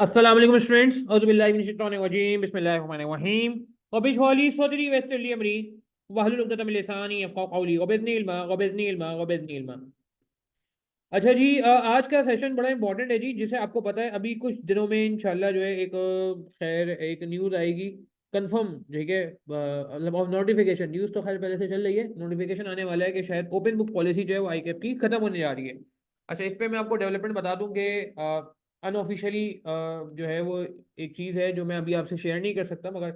अस्सलाम वालेकुम स्टूडेंट्स औज़ुबिल्लाहि मिनश शैतानिर रजीम बिस्मिल्लाहिर्रहमानिर्रहीम वबिशवाली सदरी वयस्सिरली अमरी वहलुल उक़दतम मिन लिसानी यफ़क़हू क़ौली वबिज़्निल इल्मा। अच्छा जी, आज का सेशन बड़ा इंपॉर्टेंट है जी, जिसे आपको पता है अभी कुछ दिनों में इंशाल्लाह जो है एक खैर एक न्यूज़ आएगी कंफर्म, ठीक है। मतलब नोटिफिकेशन न्यूज़ तो खैर पहले से चल रही है, नोटिफिकेशन आने वाला है कि शायद ओपन बुक पॉलिसी जो है वो आईकैप की खत्म होने जा रही है। अच्छा, इस पे मैं आपको डेवलपमेंट बता दूं कि अनऑफिशियली जो है वो एक चीज़ है जो मैं अभी आपसे शेयर नहीं कर सकता, मगर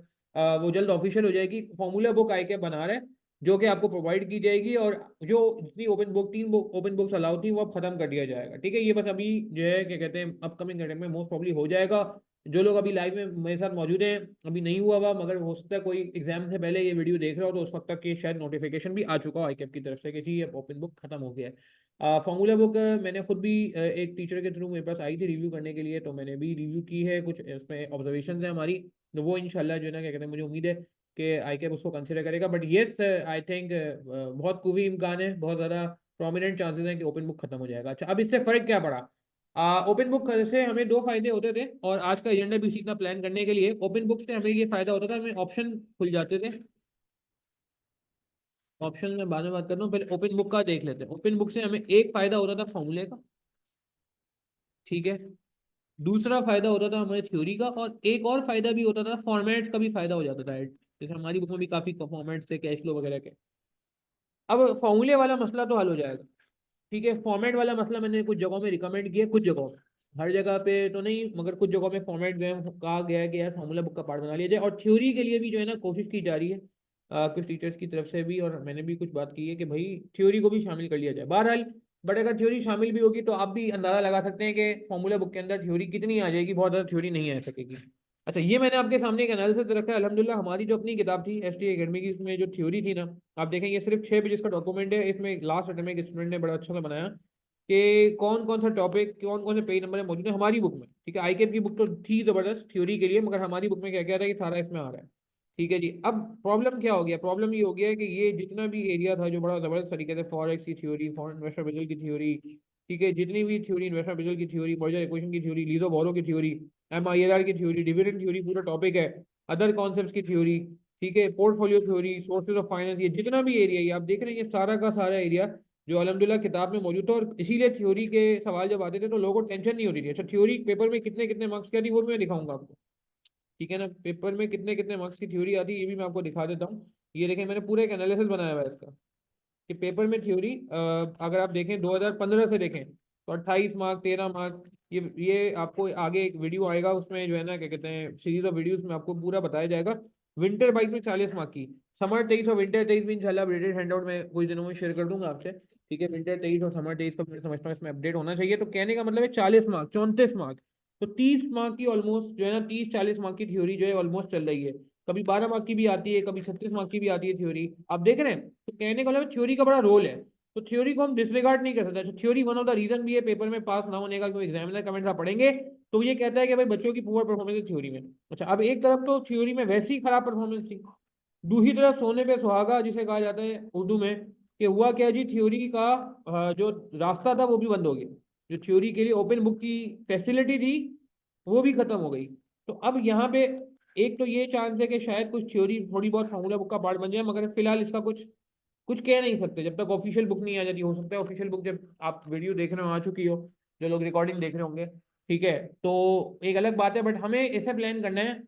वो जल्द ऑफिशियल हो जाएगी। फॉर्मूला बुक आईकैप बना रहा है जो कि आपको प्रोवाइड की जाएगी, और जो जितनी तीन ओपन बुक्स अलाउ थी वो अब खत्म कर दिया जाएगा, ठीक है। ये बस अभी जो है क्या कहते हैं अपकमिंग टाइम में मोस्ट प्रॉब्ली हो जाएगा। जो लोग अभी लाइव में मेरे साथ मौजूद हैं, अभी नहीं हुआ हुआ, मगर हो सकता है कोई एग्जाम से पहले ये वीडियो देख रहा हो तो उस वक्त तक ये शायद नोटिफिकेशन भी आ चुका हो आईकैप की तरफ से कि जी अब ओपन बुक खत्म हो गया है। फॉर्मूला बुक मैंने खुद भी एक टीचर के थ्रू मेरे पास आई थी रिव्यू करने के लिए, तो मैंने भी रिव्यू की है, कुछ उसमें ऑब्जर्वेशन है हमारी, तो वो इंशाल्लाह जो है ना क्या कहते हैं मुझे उम्मीद है कि आईकैप उसको कंसिडर करेगा। बट येस, आई थिंक बहुत कुवी इम्कान है, बहुत ज़्यादा प्रोमिनेंट चांसेस हैं कि ओपन बुक खत्म हो जाएगा। अच्छा, अब इससे फ़र्क क्या पड़ा? ओपन बुक से हमें दो फायदे होते थे, और आज का एजेंडा भी इसी का प्लान करने के लिए ओपन बुक से हमें ये फायदा होता था, हमें ऑप्शन खुल जाते थे। ऑप्शन में बाद में बात करता हूँ, पहले ओपन बुक का देख लेते हैं। ओपन बुक से हमें एक फायदा होता था फॉर्मूले का, ठीक है। दूसरा फायदा होता था हमारे थ्योरी का, और एक और फायदा भी होता था, फॉर्मेट का भी फायदा हो जाता था। जैसे हमारी बुक में भी काफी फॉर्मेट थे, कैश फ्लो वगैरह के। अब फॉर्मूले वाला मसला तो हल हो जाएगा, ठीक है। फॉर्मेट वाला मसला मैंने कुछ जगहों में रिकमेंड किया, कुछ जगहों में, हर जगह पे तो नहीं, मगर कुछ जगहों में फॉर्मेट जो है कहा गया है कि यार फॉर्मूला बुक का पार्ट बना लिया जाए। और थ्योरी के लिए भी जो है ना कोशिश की जा रही है कुछ टीचर्स की तरफ से भी, और मैंने भी कुछ बात की है कि भाई थ्योरी को भी शामिल कर लिया जाए बहरहाल। बट अगर थ्योरी शामिल भी होगी तो आप भी अंदाजा लगा सकते हैं कि फॉर्मूला बुक के अंदर थ्योरी कितनी आ जाएगी, बहुत ज़्यादा थ्योरी नहीं आ सकेगी। अच्छा, ये मैंने आपके सामने एक एनालिसिस रखा है। अल्हम्दुलिल्लाह हमारी जो अपनी किताब थी एस टी एकेडमी की, इसमें जो थ्योरी थी ना, आप देखें ये सिर्फ 6 पेज का डॉक्यूमेंट है। इसमें लास्ट अटेम्प्ट में एक स्टूडेंट ने बड़ा अच्छा सा बनाया कि कौन कौन सा टॉपिक, कौन कौन से पेज नंबर है मौजूद है हमारी बुक में, ठीक है। आईकेप की बुक तो थी जबरदस्त थ्योरी के लिए, मगर हमारी बुक में क्या क्या था कि सारा इसमें आ रहा है, ठीक है जी। अब प्रॉब्लम क्या हो गया? प्रॉब्लम ये हो गया है कि ये जितना भी एरिया था जो बड़ा जबरदस्त तरीके से फॉरेक्स की थ्योरी, फॉरेन इन्वेस्टर बिजल की थ्योरी, ठीक है, जितनी भी थ्योरी, इन्वेस्टर बिजल की थ्योरी, मर्जर इक्वेशन की थ्योरी, लीजो बोरो की थ्योरी, MILR की थ्योरी, डिविडेंड थ्योरी पूरा टॉपिक है, अदर कॉन्सेप्ट्स की थ्योरी, ठीक है, portfolio theory, sources of finance, ये जितना भी एरिया ये आप देख रहे हैं, ये सारा का सारा एरिया जो अल्हम्दुलिल्लाह किताब में मौजूद था। और इसीलिए थ्योरी के सवाल जब आते थे तो लोगों को टेंशन नहीं होती थी। अच्छा, थ्योरी पेपर में कितने कितने मार्क्स की आती वो भी मैं दिखाऊंगा आपको, ठीक है ना। पेपर में कितने कितने मार्क्स की थ्योरी आती है ये भी मैं आपको दिखा देता हूँ। ये देखें, मैंने पूरा एक एनालिसिस बनाया हुआ है इसका कि पेपर में थ्योरी अगर आप देखें 2015 से देखें तो 28 मार्क, 13 मार्क, ये आपको आगे एक वीडियो आएगा उसमें जो है ना क्या कहते हैं सीरीज ऑफ वीडियोस में आपको पूरा बताया जाएगा। विंटर बाइक में 40 मार्क की, समर 23 और विंटर 23 भी इंशाल्लाह अपडेटेड हैंडआउट में कुछ दिनों में शेयर कर दूंगा आपसे, ठीक है। विंटर 23 और समर 23 का मैं समझता हूँ इसमें अपडेट होना चाहिए। तो कहने का मतलब है 40 मार्क, 34 मार्क, तो 30 मार्क की ऑलमोस्ट जो है ना 30-40 मार्क की थ्योरी जो है ऑलमोस्ट चल रही है। कभी 12 मार्क की भी आती है, कभी 36 मार्क की भी आती है थ्योरी, आप देख रहे हैं। तो कहने का मतलब थ्योरी का बड़ा रोल है, तो थ्योरी को हम डिसरिगार्ड नहीं कर सकते। तो theory one of the reason भी है पेपर में पास ना होने का, क्योंकि एग्जामिनर कमेंट आप पढ़ेंगे तो ये कहता है कि भाई बच्चों की पुअर परफॉर्मेंस है थ्योरी में। अच्छा, अब एक तरफ तो थ्योरी में वैसी खराब परफॉर्मेंस थी, दूसरी तरफ सोने पे सुहागा जिसे कहा जाता है उर्दू में, कि हुआ क्या जी, थ्योरी का जो रास्ता था वो भी बंद हो गया, जो थ्योरी के लिए ओपन बुक की फैसिलिटी थी वो भी खत्म हो गई। तो अब यहाँ पे एक तो ये चांस है कि शायद कुछ थ्योरी थोड़ी बहुत फार्मूला बुक का पार्ट बन जाए, मगर फिलहाल इसका कुछ कुछ कह नहीं सकते जब तक ऑफिशियल बुक नहीं आ जाती। हो सकता है ऑफिशियल बुक जब आप वीडियो देख रहे हो आ चुकी हो, जो लोग रिकॉर्डिंग देख रहे होंगे, ठीक है, तो एक अलग बात है। बट हमें ऐसा प्लान करना है,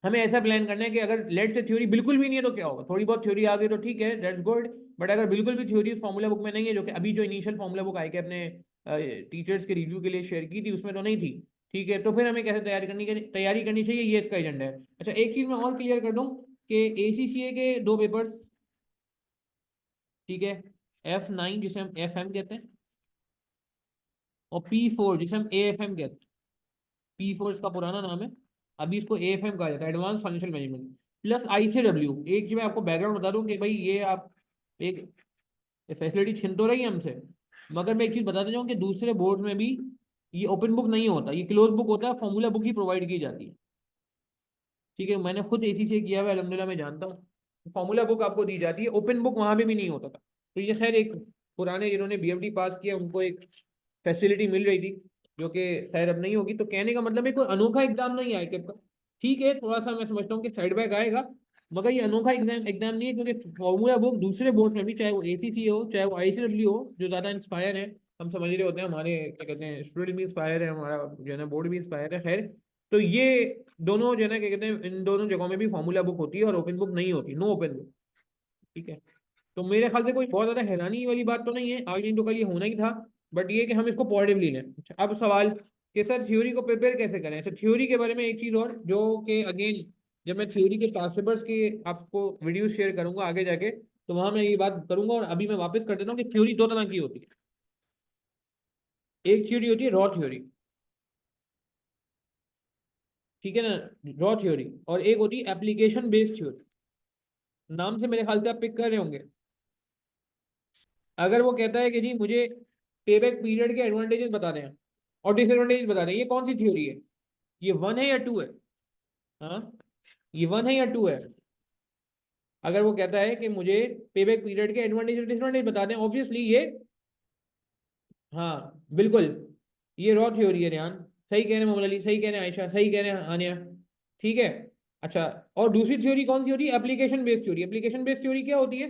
हमें ऐसा प्लान करना है कि अगर लेट से थ्योरी बिल्कुल भी नहीं है तो क्या होगा, थोड़ी बहुत थ्योरी आ गई तो ठीक है, दैट्स गुड। बट अगर बिल्कुल भी थ्योरी फॉर्मूला बुक में नहीं है, जो कि अभी जो इनिशियल फॉर्मूला बुक आई के अपने टीचर्स के रिव्यू के लिए शेयर की थी उसमें तो नहीं थी, ठीक है, तो फिर हमें कैसे तैयारी करनी चाहिए, ये इसका एजेंडा है। अच्छा, एक चीज मैं और क्लियर कर दूं कि ACCA के दो पेपर्स, ठीक है, F9 जिसे हम FM कहते हैं, और P4 जिसे हम AFM कहते हैं। P4 इसका पुराना नाम है, अभी इसको AFM कहा जाता है, advance financial management, plus ICW। एक जो मैं आपको बैकग्राउंड बता दूं कि भाई ये आप एक फैसिलिटी छिन तो रही है हमसे, मगर मैं एक चीज बताता जाऊँ कि दूसरे बोर्ड में भी ये ओपन बुक नहीं होता, ये क्लोज बुक होता है, फॉर्मूला बुक ही प्रोवाइड की जाती है, ठीक है। मैंने खुद ACCA किया हुआ है, अल्हम्दुलिल्लाह मैं जानता हूँ। फॉर्मूला बुक आपको दी जाती है, ओपन बुक वहां पे भी नहीं होता था। तो ये खैर एक पुराने जिन्होंने BFD पास किया उनको एक फैसिलिटी मिल रही थी, जो कि शायद अब नहीं होगी। तो कहने का मतलब है कोई अनोखा एग्जाम नहीं है आईकेप का। ठीक है, थोड़ा सा मैं समझता हूँ कि साइड बैक आएगा, मगर ये अनोखा एग्जाम एग्जाम नहीं है, क्योंकि फॉर्मूला बुक दूसरे बोर्ड में भी, चाहे वो एसीसी हो चाहे वो आईसीडब्ल्यू हो, जो ज़्यादा इंस्पायर है, हम समझ रहे होते हैं, हमारे क्या कहते हैं स्टूडेंट भी इंस्पायर है, हमारा जो है ना बोर्ड भी इंस्पायर है, खैर। तो ये दोनों जो है ना क्या कहते हैं, इन दोनों जगहों में भी फॉर्मूला बुक होती है और ओपन बुक नहीं होती, नो ओपन बुक। ठीक है, तो मेरे ख्याल से कोई बहुत ज्यादा हैरानी वाली बात तो नहीं है, आज नहीं तो कल ये होना ही था। बट ये कि हम इसको पॉजिटिवली लें। अच्छा, अब सवाल कि सर थ्योरी को प्रिपेयर कैसे करें। अच्छा, थ्योरी के बारे में एक चीज़ और, जो कि अगेन जब मैं थ्योरी के पास पेपर्स की आपको वीडियो शेयर करूंगा आगे जाके, तो वहां मैं ये बात करूंगा। और अभी मैं वापस कर देता हूँ कि थ्योरी दो तरह की होती है। एक थ्योरी होती है रॉ थ्योरी, ठीक है ना, रॉ थ्योरी, और एक होती है एप्लीकेशन बेस्ड थ्योरी। नाम से मेरे ख्याल से आप पिक कर रहे होंगे। अगर वो कहता है कि जी मुझे पेबैक पीरियड के एडवांटेजेस बता दें और डिसएडवांटेजेस बता दें, ये कौन सी थ्योरी है? ये वन है या टू है? हाँ, ये वन है या टू है? अगर वो कहता है कि मुझे पेबैक पीरियड के एडवांटेज और डिसएडवांटेज बता दें, ऑब्वियसली ये, हाँ बिल्कुल, ये रॉ थ्योरी है रेहान। सही कह रहे हैं मोहम्मद अली, सही कह रहे हैं आयशा, सही कह रहे हैं आनिया। ठीक है। अच्छा, और दूसरी थ्योरी कौन सी होती है? Application based theory. Application based theory क्या होती है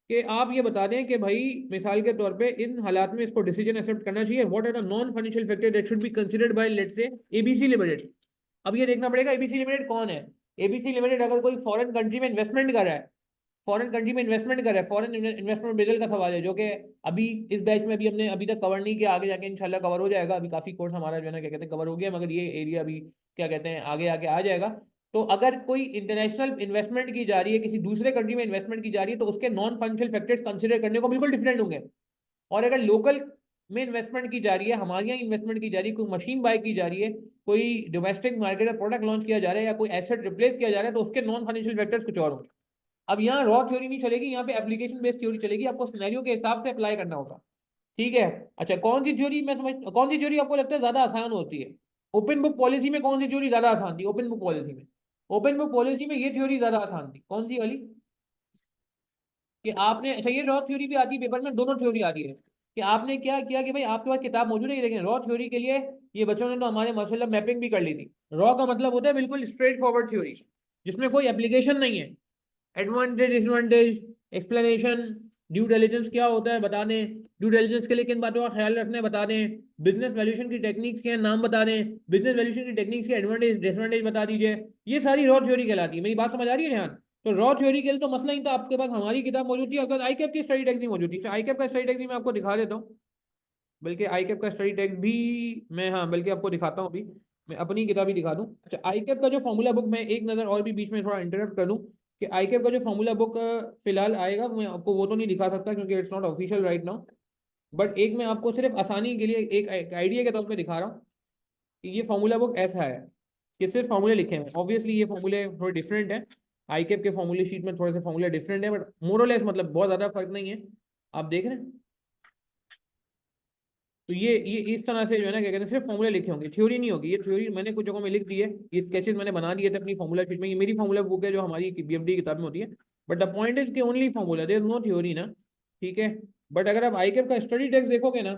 कि आप ये बता दें कि भाई मिसाल के तौर पे इन हालात में इसको डिसीजन एक्सेप्ट करना चाहिए। What are the non financial factor that should be considered by let's say ABC limited. अब ये देखना पड़ेगा एबीसी लिमिटेड कौन है। एबीसी लिमिटेड अगर कोई फॉरेन कंट्री में इन्वेस्टमेंट कर रहा है, फॉरेन कंट्री में इन्वेस्टमेंट कर रहा है, फॉरेन इन्वेस्टमेंट बेजल का सवाल है, जो कि अभी इस बैच में भी हमने अभी तक कवर नहीं किया, आगे जाके इंशाल्लाह कवर हो जाएगा। अभी काफी कोर्स हमारा जो है ना क्या कहते हैं कवर हो गया, मगर ये एरिया अभी क्या कहते हैं आगे आके आ जाएगा। तो अगर कोई इंटरनेशनल इन्वेस्टमेंट की जा रही है, किसी दूसरे कंट्री में इन्वेस्टमेंट की जा रही है, तो उसके नॉन फाइनेंशियल फैक्टर्स कंसिडर करने को बिल्कुल डिफरेंट होंगे। और अगर लोकल में इन्वेस्टमेंट की जा रही है, हमारे यहाँ इन्वेस्टमेंट की जा रही है, कोई मशीन बाय की जा रही है, कोई डोमेस्टिक मार्केट में प्रोडक्ट लॉन्च किया जा रहा है, या कोई एसेट रिप्लेस किया जा रहा है, तो उसके नॉन फाइनेंशियल फैक्टर्स कुछ और होंगे। अब यहाँ रॉ थ्योरी नहीं चलेगी, यहाँ पे एप्लीकेशन बेस्ड थ्योरी चलेगी, आपको सिनेरियो के हिसाब से अप्लाई करना होगा। ठीक है। अच्छा, कौन सी थ्योरी मैं समझ, कौन सी थ्योरी आपको लगता है ज्यादा आसान होती है? ओपन बुक पॉलिसी में कौन सी थ्योरी ज्यादा आसान थी? ओपन बुक पॉलिसी में, ओपन बुक पॉलिसी में ये थ्योरी ज्यादा आसान थी, कौन सी वाली? कि आपने, अच्छा ये रॉ थ्योरी भी आती है पेपर में, दोनों थ्योरी आती है, कि आपने क्या किया कि भाई आपके पास किताब मौजूद है, लेकिन रॉ थ्योरी के लिए ये बच्चों ने तो हमारे माशाल्लाह मैपिंग भी कर ली थी। रॉ का मतलब होता है बिल्कुल स्ट्रेट फॉरवर्ड थ्योरी, जिसमें कोई एप्लीकेशन नहीं है। Advantage disadvantage explanation, due diligence क्या होता है बता दें, ड्यू डिलिजेंस के लिए किन बातों का ख्याल रखना है बता दें, बिजनेस वैल्यूएशन की टेक्निक्स के नाम बता दें, बिजनेस वैल्यूएशन की टेक्निक्स के एडवांटेज डिसएडवांटेज बता दीजिए। ये सारी रॉ थ्योरी कहलाती है। मेरी बात समझ आ रही है ध्यान? तो रॉ थ्योरी के लिए तो मसला ही था, आपके पास हमारी किताब मौजूद थी, अगर आई कैप की स्टडी टेक्स नहीं मौजूद थी। आई कैप का स्टडी टेक्स भी मैं आपको दिखा देता हूँ, बल्कि आई कैप का स्टडी टेक्स भी मैं, हाँ बल्कि आपको दिखाता हूँ अभी, मैं अपनी किताब ही दिखा दूँ। अच्छा, आई कैप का जो फॉर्मूला बुक, मैं एक नज़र और भी बीच में थोड़ा इंटरप्ट कर दूँ, कि आई कैप का जो फॉर्मूला बुक फिलहाल आएगा, मैं आपको वो तो नहीं दिखा सकता क्योंकि it's not official right now. But एक मैं आपको सिर्फ आसानी के लिए एक आइडिया के तौर पे दिखा रहा हूँ कि ये फॉर्मूला बुक ऐसा है कि सिर्फ फॉर्मूले लिखे हैं। ऑब्वियसली ये फॉर्मूले थोड़े डिफरेंट हैं, आई कैप के फॉर्मूले शीट में थोड़े से फॉर्मूले डिफरेंट है, बट मोरलेस मतलब बहुत ज़्यादा फर्क नहीं है। आप देख रहे हैं, तो ये इस तरह से जो है ना क्या कहते हैं सिर्फ फॉर्मूले लिखे होंगे, थ्योरी नहीं होगी। ये थ्योरी मैंने कुछ जगहों में लिख दी है, ये स्केचेस मैंने बना दिए थे अपनी फॉर्मूला शीट में। ये मेरी फॉर्मूला बुक है जो हमारी बीएफडी किताब में होती है। बट द पॉइंट इज कि only formula, there is no theory ना। ठीक है। बट अगर आप आईकेप का स्टडी टेक्स्ट देखोगे ना,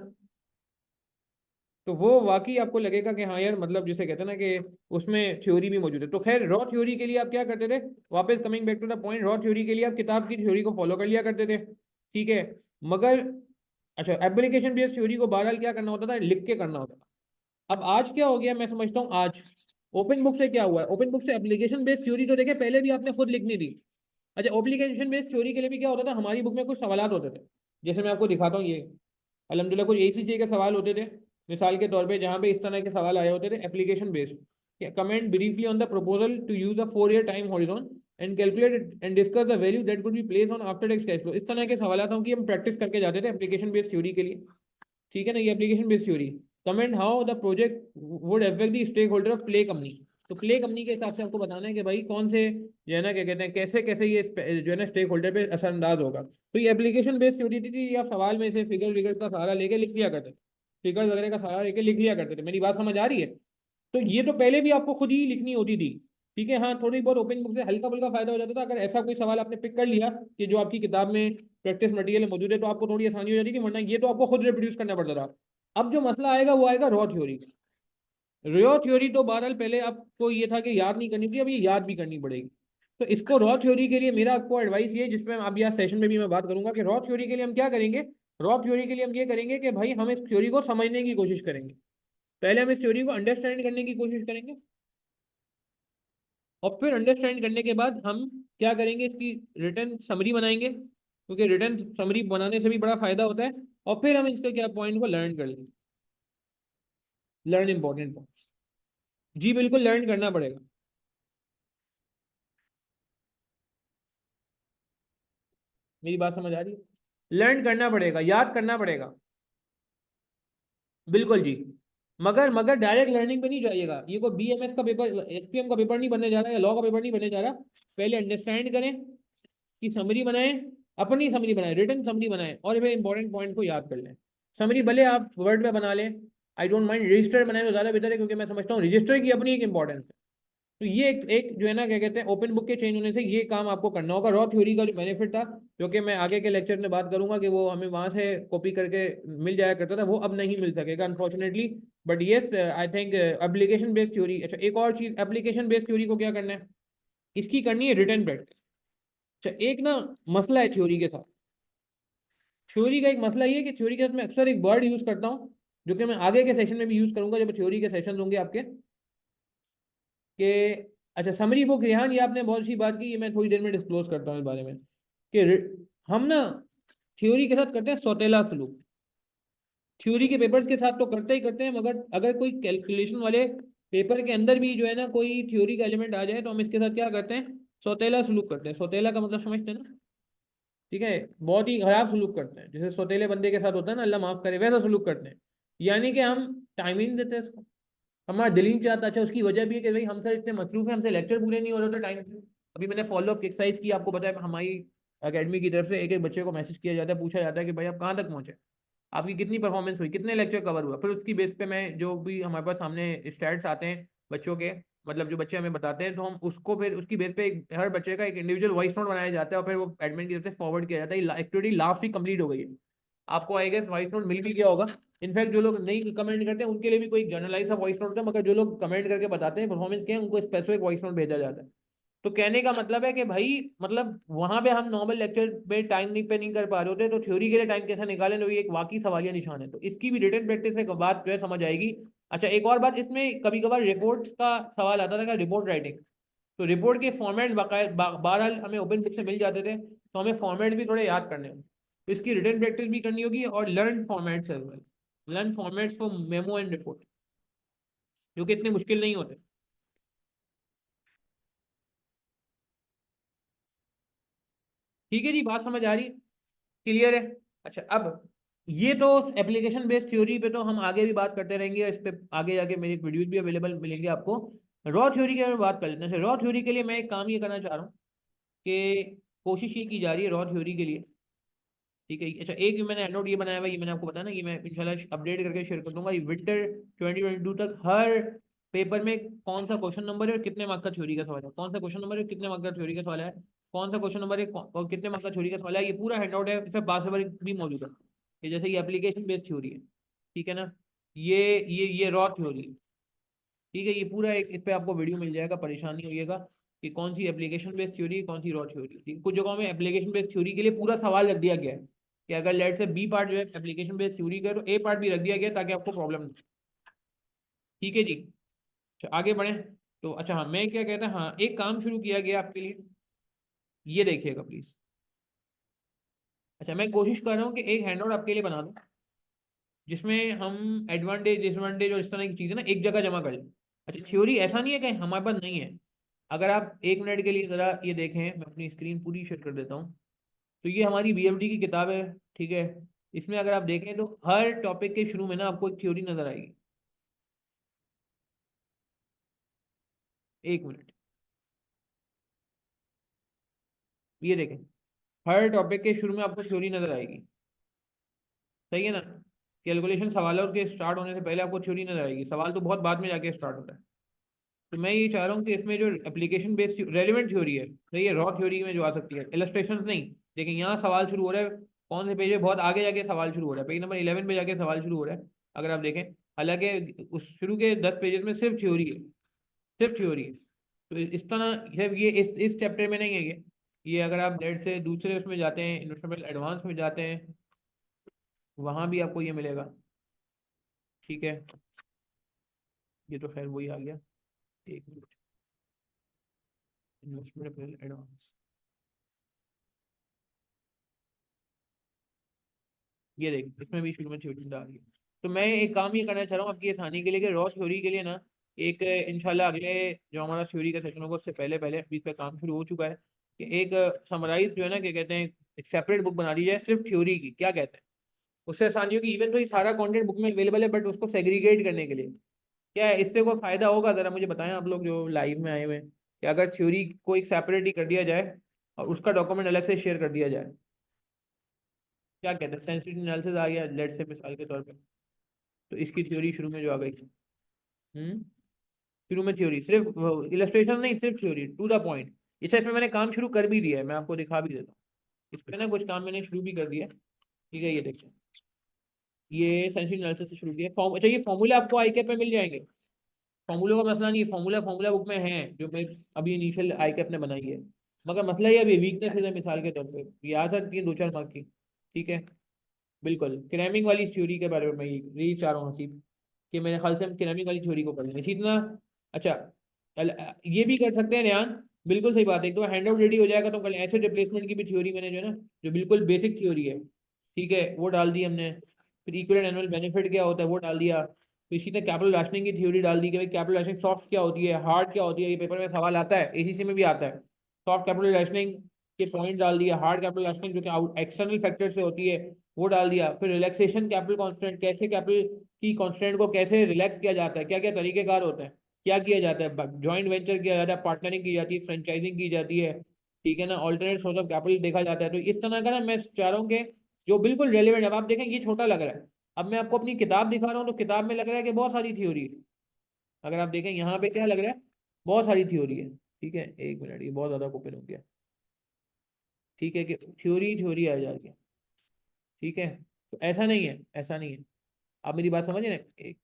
तो वो वाकई आपको लगेगा कि हाँ यार, मतलब जिसे कहते हैं ना कि उसमें थ्योरी भी मौजूद है। तो खैर, रॉ थ्योरी के लिए आप क्या करते थे, वापस coming back to the point, raw theory के लिए आप किताब की थ्योरी को फॉलो कर लिया करते थे। ठीक है। मगर अच्छा, एप्लीकेशन बेस्ड थ्योरी को बहरहाल क्या करना होता था, लिख के करना होता था। अब आज क्या हो गया, मैं समझता हूँ आज ओपन बुक से क्या हुआ है, ओपन बुक से एप्लीकेशन बेस्ड थ्योरी तो देखे पहले भी आपने खुद लिखनी थी। अच्छा, एप्लीकेशन बेस्ड थ्योरी के लिए भी क्या होता था, हमारी बुक में कुछ सवाल होते थे, जैसे मैं आपको दिखाता हूँ ये, अलहमदिल्ला कुछ एसीसी के सवाल होते थे, मिसाल के तौर पे जहाँ पे इस तरह के सवाल आए होते थे, application based, comment briefly on the proposal to use a 4 year time horizon and calculate and discuss the value that could be place on after tax cash flow. इस तरह के सवाल हों कि हम प्रैक्टिस करके जाते थे एप्लीकेशन बेस्ड थ्योरी के लिए। ठीक है ना, ये application based theory. Comment how the project would affect the stakeholder of play company. तो प्ले कंपनी के हिसाब से आपको बताना है कि भाई कौन से जो है ना क्या कहते हैं, कैसे कैसे ये जो है ना स्टेक होल्डर पे असरअंदाज होगा। तो ये एप्लीकेशन बेस्ड थ्योरी थी, आप सवाल में से फिगर विगर का सहारा लेके लिख लिया करते थे, फिगर वगैरह का सहारा लेके लिख लिया करते थे। मेरी बात समझ आ रही है? तो ये तो पहले भी आपको खुद ही लिखनी होती थी। ठीक है, हाँ थोड़ी बहुत ओपन बुक से हल्का फुल्का फायदा हो जाता था, अगर ऐसा कोई सवाल आपने पिक कर लिया कि जो आपकी किताब में प्रैक्टिस मटेरियल मौजूद है, तो आपको थोड़ी आसानी हो जाती थी, वरना ये तो आपको खुद रिप्रोड्यूस करना पड़ता था। अब जो मसला आएगा वो आएगा रॉ थ्योरी का। रॉ थ्योरी तो बहरहाल पहले आपको ये था कि याद नहीं करनी थी, अब ये याद भी करनी पड़ेगी। तो इसको रॉ थ्योरी के लिए मेरा आपको एडवाइस ये, जिसमें अब यहाँ सेशन में भी मैं बात करूंगा कि रॉ थ्योरी के लिए हम क्या करेंगे। रॉ थ्योरी के लिए हम ये करेंगे कि भाई हम इस थ्योरी को समझने की कोशिश करेंगे। पहले हम इस थ्योरी को अंडरस्टैंड करने की कोशिश करेंगे, और फिर अंडरस्टैंड करने के बाद हम क्या करेंगे, इसकी रिटर्न समरी बनाएंगे, क्योंकि रिटर्न समरी बनाने से भी बड़ा फायदा होता है। और फिर हम इसके क्या पॉइंट को लर्न कर लेंगे, लर्न इंपॉर्टेंट पॉइंट। जी बिल्कुल, लर्न करना पड़ेगा। मेरी बात समझ आ रही है? लर्न करना पड़ेगा, याद करना पड़ेगा। बिल्कुल जी। मगर डायरेक्ट लर्निंग पे नहीं जाइएगा। ये कोई बीएमएस का पेपर, एसपीएम का पेपर नहीं बनने जा रहा है, या लॉ का पेपर नहीं बनने जा रहा। पहले अंडरस्टैंड करें कि समरी बनाएं, अपनी समरी बनाएं, रिटर्न समरी बनाएं, और फिर इंपॉर्टेंट पॉइंट को याद कर लें। समरी भले आप वर्ड में बना लें, आई डोंट माइंड, रजिस्टर बनाएं तो ज़्यादा बेहतर है, क्योंकि मैं समझता हूँ रजिस्टर की अपनी एक इंपॉर्टेंस है। तो ये एक जो है ना, क्या कहते हैं, ओपन बुक के चेंज होने से ये काम आपको करना होगा। रॉ थ्योरी का जो बेनिफिट था, जो कि मैं आगे के लेक्चर में बात करूंगा, कि वो हमें वहां से कॉपी करके मिल जाया करता था, वो अब नहीं मिल सकेगा unfortunately. But yes, I think application based theory. अच्छा, एक और चीज, एप्लीकेशन बेस्ड थ्योरी को क्या करना है, इसकी करनी है रिटर्न प्रैक्टिस। अच्छा, एक ना मसला है थ्योरी के साथ। थ्योरी का एक मसला ये है कि थ्योरी के साथ मैं अक्सर एक वर्ड यूज करता हूँ, जो कि मैं आगे के सेशन में भी यूज करूंगा, जब थ्योरी के सेशन होंगे आपके, कि अच्छा, समरी बुक, रेहान ये आपने बहुत सी बात की, ये मैं थोड़ी देर में डिस्क्लोज करता हूँ इस बारे में, कि हम ना थ्योरी के साथ करते हैं सौतेला सलूक। थ्योरी के पेपर्स के साथ तो करते ही करते हैं, मगर अगर कोई कैलकुलेशन वाले पेपर के अंदर भी जो है ना कोई थ्योरी का एलिमेंट आ जाए, तो हम इसके साथ क्या करते हैं, सौतेला सलूक करते हैं। सौतेला का मतलब समझते हैं ना? ठीक है, बहुत ही खराब सलूक करते हैं, जैसे सौतेले बंदे के साथ होता है ना, अल्लाह माफ करे, वैसा सलूक करते हैं। यानी कि हम टाइम ही नहीं देते इसको, हमारा दिल ही नहीं चाहता। अच्छा, उसकी वजह भी है कि भाई हम सर इतने मसरूफ हैं, हमसे लेक्चर पूरे नहीं हो रहे थे टाइम पे। अभी मैंने फॉलो अप एक्सरसाइज की, आपको पता है हमारी अकेडमी की तरफ से एक एक बच्चे को मैसेज किया जाता है, पूछा जाता है कि भाई आप कहाँ तक पहुंचे, आपकी कितनी परफॉर्मेंस हुई, कितने लेक्चर कवर हुआ। फिर उसकी बेस पे मैं, जो भी हमारे पास सामने स्टैट्स आते हैं बच्चों के, मतलब जो बच्चे हमें बताते हैं, तो हम उसको फिर उसकी बेस पे हर बच्चे का एक इंडिविजुअल वॉइस नोट बनाया जाता है, और फिर वो एडमिन की तरफ से फॉरवर्ड किया जाता है। एक्टिविटी लास्ट वीक कंप्लीट हो गई है, आपको आई गेस वॉइस नोट मिल भी गया होगा। इनफैक्ट जो लोग नहीं कमेंट करते हैं उनके लिए भी कोई जनरलाइज सा वॉइस नोट है, मगर जो लोग कमेंट करके बताते हैं परफॉर्मेंस के हैं, उनको स्पेसिफिक वॉइस नोट भेजा जाता है। तो कहने का मतलब है कि भाई, मतलब वहां पे हम नॉर्मल लेक्चर में टाइम नहीं पे नहीं कर पा रहे होते, तो थ्योरी के लिए टाइम कैसे निकालें, तो ये एक वाकई सवालिया निशान है। तो इसकी भी रिटन प्रैक्टिस से बात जो है समझ आएगी। अच्छा, एक और बात, इसमें कभी कभार रिपोर्ट्स का सवाल आता था, रिपोर्ट राइटिंग। तो रिपोर्ट के फॉर्मेट बहरहाल हमें ओपन बुक से मिल जाते थे, तो हमें फॉर्मेट भी थोड़े याद करने हैं। तो इसकी रिटन प्रैक्टिस भी करनी होगी, और learn formats as well, learn formats for memo and report, जो कि इतने मुश्किल नहीं होते। ठीक है जी, बात समझ आ रही है? क्लियर है? अच्छा, अब ये तो एप्लीकेशन बेस्ड थ्योरी पे तो हम आगे भी बात करते रहेंगे, और इस पे आगे जाके मेरी वीडियोज भी अवेलेबल मिलेंगे आपको। रॉ थ्योरी के बारे में बात कर लेते हैं। रॉ थ्योरी के लिए मैं एक काम ये करना चाह रहा हूँ, कि कोशिश ये की जा रही है रॉ थ्योरी के लिए। ठीक है, अच्छा, एक मैंने एंड नोट ये बनाया हुआ है, ये मैंने आपको बताया ना, कि मैं इंशाल्लाह अपडेट करके शेयर कर दूंगा। ये विंटर 2022 तक हर पेपर में कौन सा क्वेश्चन नंबर है और कितने मार्क का थ्योरी का सवाल है, कौन सा क्वेश्चन नंबर है कितने मार्क का थ्योरी का सवाल है, कौन सा क्वेश्चन नंबर है और कितने मार्क का थ्योरी का सवाल है, ये पूरा हैंड आउट है, इसमें पास पेपर भी मौजूद है। ये जैसे ये एप्लीकेशन बेस्ड थ्योरी है, ठीक है ना, ये रॉ थ्योरी है। ठीक है, ये पूरा एक इस पे आपको वीडियो मिल जाएगा, परेशानी होइएगा कि कौन सी एप्लीकेशन बेस्ड थ्योरी, कौन सी रॉ थ्योरी। ठीक, कुछ जगहों में एप्लीकेशन बेस्ड थ्योरी के लिए पूरा सवाल रख दिया गया है, कि अगर लेट से बी पार्ट जो है एप्लीकेशन बेस्ड थ्योरी का, तो ए पार्ट भी रख दिया गया है, ताकि आपको प्रॉब्लम नहीं। ठीक है जी। अच्छा, आगे बढ़े। तो अच्छा, हाँ, मैं क्या कहता, हाँ, एक काम शुरू किया गया आपके लिए, ये देखिएगा प्लीज। अच्छा, मैं कोशिश कर रहा हूँ कि एक हैंडआउट आपके लिए बना दूँ, जिसमें हम एडवांटेज डिसएडवांटेज और इस तरह की चीज़ें ना एक जगह जमा कर लें। अच्छा, थ्योरी ऐसा नहीं है कि हमारे पास नहीं है। अगर आप एक मिनट के लिए ज़रा ये देखें, मैं अपनी स्क्रीन पूरी शेयर कर देता हूँ। तो ये हमारी बीएफडी की किताब है, ठीक है। इसमें अगर आप देखें तो हर टॉपिक के शुरू में ना आपको एक थ्योरी नजर आएगी। एक मिनट, ये देखें, हर टॉपिक के शुरू में आपको थ्योरी नजर आएगी। सही है ना? कैलकुलेशन सवालों के स्टार्ट होने से पहले आपको थ्योरी नजर आएगी, सवाल तो बहुत बाद में जाके स्टार्ट होता है। तो मैं ये चाह रहा हूँ कि इसमें जो एप्लीकेशन बेस्ड रेलिवेंट थ्योरी है, सही है, रॉ थ्योरी में जो आ सकती है, इलस्ट्रेशन नहीं। देखिए, यहाँ सवाल शुरू हो रहा है, कौन से पेज पे, बहुत आगे जाके सवाल शुरू हो रहा है, पेज नंबर 11 पे जाके सवाल शुरू हो रहा है। अगर आप देखें, हालांकि उस शुरू के 10 पेजेस में सिर्फ थ्योरी है, सिर्फ थ्योरी है। तो इस तरह ये इस चैप्टर में नहीं है ये अगर आप लेट से दूसरे उसमें जाते हैं, इन्वेस्टमेंट एडवांस में जाते हैं, वहाँ भी आपको ये मिलेगा। ठीक है, ये तो खैर वही आ गया। एक मिनट, इन्वेस्टमेंट एडवांस, ये देखिए इसमें भी शुरू में थ्योरी डाल दी। तो मैं एक काम ये करना चाह रहा हूँ आपकी आसानी के लिए कि रॉ थ्योरी के लिए ना एक इंशाल्लाह अगले जो हमारा थ्योरी का सेशन होगा उससे पहले पहले अभी इस पर काम शुरू हो चुका है कि एक समराइज जो है ना क्या कहते हैं, एक सेपरेट बुक बना दी जाए सिर्फ थ्योरी की, क्या कहते हैं? उससे आसानी होगी, इवन तो ये सारा कंटेंट बुक में अवेलेबल है बट उसको सेग्रीगेट करने के लिए क्या है, इससे कोई फायदा होगा? ज़रा मुझे बताएं आप लोग जो लाइव में आए हुए हैं, कि अगर थ्योरी को एक सेपरेट ही कर दिया जाए और उसका डॉक्यूमेंट अलग से शेयर कर दिया जाए, क्या कहते हैं? सेंसिटिव एनालिसिस आ गया लेट से मिसाल के तौर पे, तो इसकी थ्योरी शुरू में जो आ गई। शुरू में थ्योरी सिर्फ इलस्ट्रेशन नहीं, सिर्फ थ्योरी टू द पॉइंट। अच्छा, इसमें मैंने काम शुरू कर भी दिया है, मैं आपको दिखा भी देता हूँ। इस पे ना कुछ काम मैंने शुरू भी कर दिया है। ठीक है, ये देखिए, ये सेंसिटिव एनालिसिस से शुरू किया अच्छा, ये फॉर्मूला आपको आई कैप में मिल जाएंगे। फॉर्मूलों का मसला नहीं है, फॉर्मूला फॉर्मूला बुक में है जो मैं अभी इनिशियल आई कैप ने बनाई है। मगर मसला ये अभी वीकनेस है मिसाल के तौर पे, ये आ सकती है 2-4 मार्क की। ठीक है, बिल्कुल क्रैमिंग वाली थ्योरी के बारे में मैं यही चाह रहा हूँ हसीब, कि मेरे ख्याल से हम क्रैमिंग वाली थ्योरी को पढ़ लें इसी तरह। अच्छा, ये भी कर सकते हैं ध्यान, बिल्कुल सही बात है। एक तो हैंड आउट रेडी हो जाएगा तो कल एसिड रिप्लेसमेंट की भी थ्योरी मैंने जो है ना, जो बिल्कुल बेसिक थ्योरी है, ठीक है, वो डाल दी हमने। फिर इक्विवेलेंट एनुअल बेनिफिट क्या होता है वो डाल दिया। तो इसी तरह कैपिटल राशनिंग की थ्योरी डाल दी कि भाई कैपिटल राशनिंग सॉफ्ट क्या होती है, हार्ड क्या होती है, ये पेपर में सवाल आता है, एसीसी में भी आता है। सॉफ्ट कैपिटल राशनिंग के पॉइंट डाल दिया, हार्ड कैपिटल राशनिंग जो कि एक्सटर्नल फैक्टर से होती है वो डाल दिया। फिर रिलैक्सेशन कैपिटल कॉन्स्टेंट, कैसे कैपिटल की कॉन्स्टेंट को कैसे रिलैक्स किया जाता है, क्या क्या तरीकेकार होते हैं, क्या किया जाता है, जॉइंट वेंचर किया जाता है, पार्टनरिंग की जाती है, फ्रेंचाइजिंग की जाती है, ठीक है ना, ऑल्टरनेट सोर्स ऑफ कैपिटल देखा जाता है। तो इस तरह का ना मैं चाह रहा हूँ कि जो बिल्कुल रेलिवेंट, अब आप देखें ये छोटा लग रहा है, अब मैं आपको अपनी किताब दिखा रहा हूँ तो किताब में लग रहा है कि बहुत सारी थ्योरी है। अगर आप देखें यहाँ पे क्या लग रहा है, बहुत सारी थ्योरी है। ठीक है, एक मिनट, ये बहुत ज्यादा ओपन हो गया। ठीक है, कि थ्योरी थ्योरी आ जाएगी। ठीक है, तो ऐसा नहीं है, ऐसा नहीं है। आप मेरी बात समझे ना, एक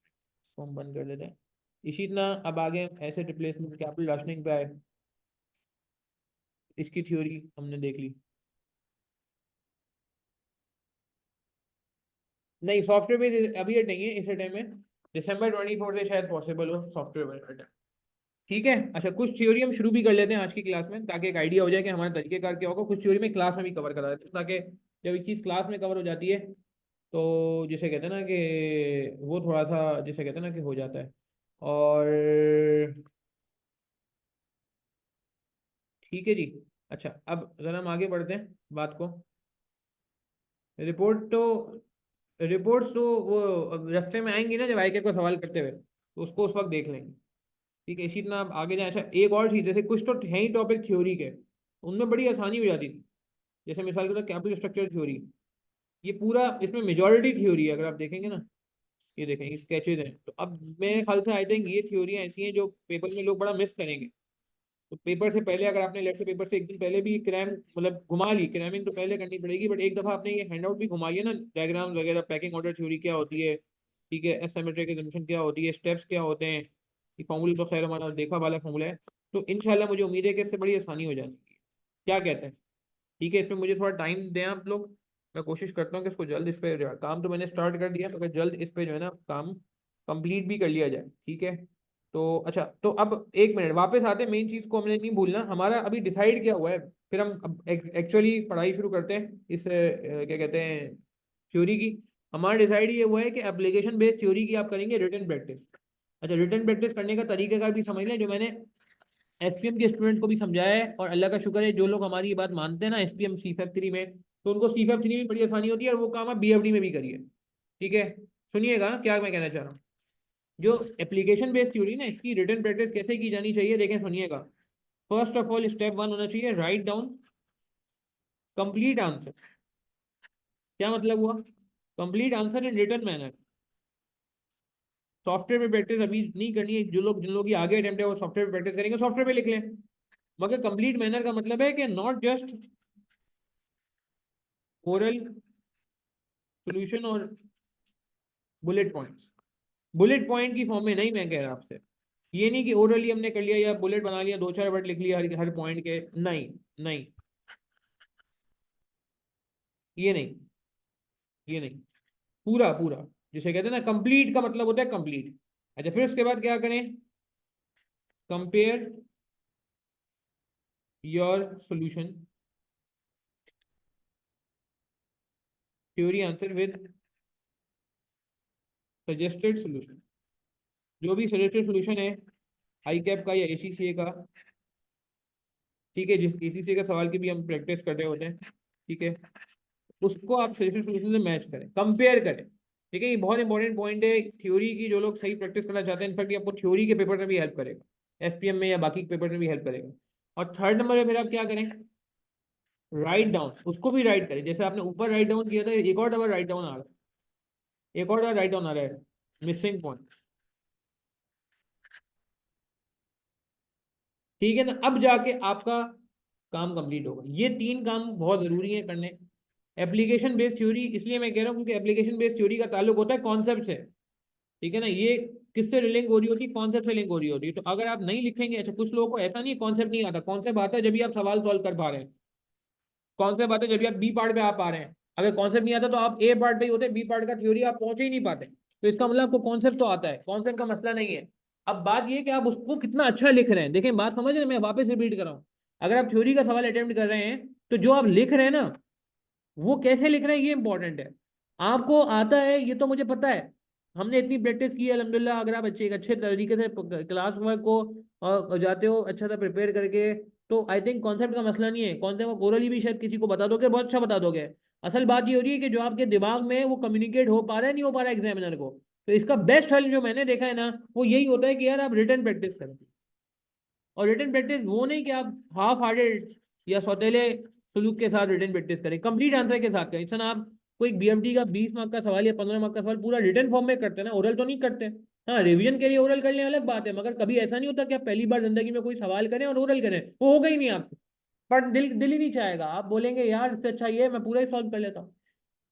फॉर्म बंद कर देते हैं। इसी तरह अब आगे ऐसे रिप्लेसमेंट कैपिटल राशनिंग पे आए, इसकी थ्योरी हमने देख ली। नहीं, सॉफ्टवेयर भी अभी ये नहीं है इस टाइम में, December 24 से शायद पॉसिबल हो सॉफ्टवेयर। ठीक है, अच्छा कुछ थ्योरी हम शुरू भी कर लेते हैं आज की क्लास में, ताकि एक आइडिया हो जाए कि हमारा तरीकेकार क्या होगा। कुछ थ्योरी में क्लास में भी कवर करा देते हैं, ताकि जब एक चीज़ क्लास में कवर हो जाती है तो जिसे कहते हैं ना कि वो थोड़ा सा जिसे कहते हैं ना कि हो जाता है। और ठीक है जी। अच्छा, अब ज़रा हम आगे बढ़ते हैं बात को। रिपोर्ट तो रिपोर्ट्स तो वो अब रास्ते में आएंगी ना, जब आई को सवाल करते हुए तो उसको उस वक्त देख लेंगे। ठीक है, इसी तरह आप आगे जाए। अच्छा, एक और चीज़, जैसे कुछ तो है ही टॉपिक थ्योरी के, उनमें बड़ी आसानी हो जाती थी। जैसे मिसाल के तौर कैपिटल स्ट्रक्चर थ्योरी, ये पूरा इसमें मेजॉरिटी थ्योरी है अगर आप देखेंगे ना। ये देखें स्केचेज हैं, तो अब मेरे ख्याल से आई थिंक ये थ्योरियाँ ऐसी हैं जो पेपर में लोग बड़ा मिस करेंगे। तो पेपर से पहले अगर आपने लेट से पेपर से एक दिन पहले भी क्रैम मतलब घुमा ली, क्रैमिंग तो पहले करनी पड़ेगी बट एक दफ़ा आपने ये हैंड आउट भी घुमाइए ना, डायग्राम वगैरह, पैकिंग ऑर्डर थ्योरी क्या होती है, ठीक है, एसिमेट्रिक एजम्पशन क्या होती है, स्टेप्स क्या होते हैं, ये फॉर्मूले तो खैर हमारा देखा वाला फॉर्मूला है। तो इंशाल्लाह मुझे उम्मीद है कि इससे बड़ी आसानी हो जाएगी। क्या कहते हैं? ठीक है, इसमें मुझे थोड़ा टाइम दें आप लोग, मैं कोशिश करता हूँ कि इसको जल्द, इस पे काम तो मैंने स्टार्ट कर दिया, मगर जल्द इस पे जो है ना काम कंप्लीट भी कर लिया जाए। ठीक है, तो अच्छा, तो अब एक मिनट वापस आते हैं, मेन चीज़ को हमने नहीं भूलना, हमारा अभी डिसाइड क्या हुआ है। फिर हम अब एक्चुअली पढ़ाई शुरू करते हैं इस क्या कहते हैं थ्योरी की। हमारा डिसाइड ये हुआ है कि एप्लीकेशन बेस्ड थ्योरी की आप करेंगे रिटन प्रैक्टिस। अच्छा, रिटन प्रैक्टिस करने का तरीका का भी समझ लें, जो मैंने एसपीएम के स्टूडेंट को भी समझाया है, और अल्लाह का शुक्र है जो लोग हमारी ये बात मानते हैं ना एसपीएम CFAP 3 में, तो उनको CFAP 3 में बड़ी आसानी होती है, और वो काम आप BFD में भी करिए। ठीक है, सुनिएगा क्या मैं कहना चाह रहा हूँ। जो एप्लीकेशन बेस्ड थ्योरी ना, इसकी रिटन प्रैक्टिस कैसे की जानी चाहिए, देखें सुनिएगा। फर्स्ट ऑफ ऑल स्टेप 1 होना चाहिए, राइट डाउन कंप्लीट आंसर। क्या मतलब हुआ? Complete answer in written manner. Software पे प्रैक्टिस अभी नहीं करनी है, जो लोग जिन लोग की आगे अटेम्प्ट है वो सॉफ्टवेयर पे प्रैक्टिस करेंगे, सॉफ्टवेयर पे लिख लें। मगर कंप्लीट मैनर का मतलब है कि नॉट जस्ट ओरल सोल्यूशन और बुलेट पॉइंट्स। बुलेट पॉइंट की फॉर्म में नहीं, मैं कह रहा आपसे। ये नहीं कि ओरली हमने कर लिया या बुलेट बना लिया, 2-4 वर्ड लिख लिया हर हर पॉइंट के, नहीं। नहीं, ये नहीं, ये नहीं। पूरा पूरा, जिसे कहते हैं ना कंप्लीट, का मतलब होता है कंप्लीट। अच्छा, फिर उसके बाद क्या करें? Compare your solution, theory answer with suggested solution. जो भी सजेस्टेड सॉल्यूशन है आई कैप का या एसीसीए का, ठीक है, जिस एसीसीए का सवाल की भी हम प्रैक्टिस कर रहे होते हैं, ठीक है, उसको आप सजेस्टेड सॉल्यूशन से मैच करें, कंपेयर करें। ठीक है, ये बहुत इंपॉर्टेंट पॉइंट है थ्योरी की, जो लोग सही प्रैक्टिस करना चाहते हैं, इनफैक्ट ये आपको थ्योरी के पेपर में भी हेल्प करेगा, एसपीएम में या बाकी पेपर में भी हेल्प करेगा। और थर्ड नंबर पे फिर आप क्या करें? राइट डाउन, उसको भी राइट करें, जैसे आपने ऊपर राइट डाउन किया था, एक और डबल राइट डाउन आ रहा है, एक और डबल राइट डाउन आ रहा है, मिसिंग पॉइंट। ठीक है ना, अब जाके आपका काम कंप्लीट होगा। ये 3 काम बहुत जरूरी है करने। एप्लीकेशन बेस्ड थ्योरी इसलिए मैं कह रहा हूँ क्योंकि एप्लीकेशन बेस्ड थ्योरी का ताल्लुक होता है कॉन्सेप्ट से। ठीक है ना, ये किससे लिंक हो रही होती है? कॉन्सेप्ट से लिंक हो रही होती है। तो अगर आप नहीं लिखेंगे, अच्छा कुछ लोगों को ऐसा नहीं, कॉन्सेप्ट नहीं आता, कॉन्सेप्ट आता है जब भी आप सवाल सॉल्व कर पा रहे हैं, कॉन्सेप्ट आता है जब भी आप बी पार्ट पे आ पा रहे हैं। अगर कॉन्सेप्ट नहीं आता तो आप ए पार्ट पे ही होते, बी पार्ट का थ्योरी आप पहुंच ही नहीं पाते। तो इसका मतलब आपको कॉन्सेप्ट तो आता है, कॉन्सेप्ट का मसला नहीं है। अब बात ये कि आप उसको कितना अच्छा लिख रहे हैं, देखें बात समझ रहे हैं, मैं वापस रिपीट कर रहा हूँ। अगर आप थ्योरी का सवाल अटेम्प्ट कर रहे हैं, तो जो आप लिख रहे हैं ना, वो कैसे लिख रहे हैं ये इंपॉर्टेंट है। आपको आता है ये तो मुझे पता है, हमने इतनी प्रैक्टिस की है अल्हम्दुलिल्लाह। अगर आप अच्छे एक अच्छे तरीके से क्लास वर्क को जाते हो अच्छा सा प्रिपेयर करके, तो आई थिंक कॉन्सेप्ट का मसला नहीं है। कॉन्सेप्ट आप ओरली भी शायद किसी को बता दोगे, बहुत अच्छा बता दोगे। असल बात ये हो रही है कि जो आपके दिमाग में है वो कम्युनिकेट हो पा रहा है, नहीं हो पा रहा है एग्जामिनर को। तो इसका बेस्ट हल जो मैंने देखा है ना, वो यही होता है कि यार आप रिटर्न प्रैक्टिस करें। और रिटर्न प्रैक्टिस वो नहीं कि आप हाफ हार्टेड या सौतेले सलूक के साथ रिटर्न प्रैक्टिस करें, कंप्लीट आंसर के साथ करें। इस तरह आप कोई बीएमटी का 20 मार्क का सवाल या 15 मार्क का सवाल पूरा रिटर्न फॉर्म में करते हैं ना, ओरल तो नहीं करते। हाँ, रिवीजन के लिए ओरल करने अलग बात है, मगर कभी ऐसा नहीं होता कि आप पहली बार जिंदगी में कोई सवाल करें और ओरल करें, वो होगा ही नहीं आपसे। पर दिल दिल ही नहीं चाहेगा, आप बोलेंगे यार इससे अच्छा ये है, मैं पूरा ही सॉल्व कर लेता हूँ।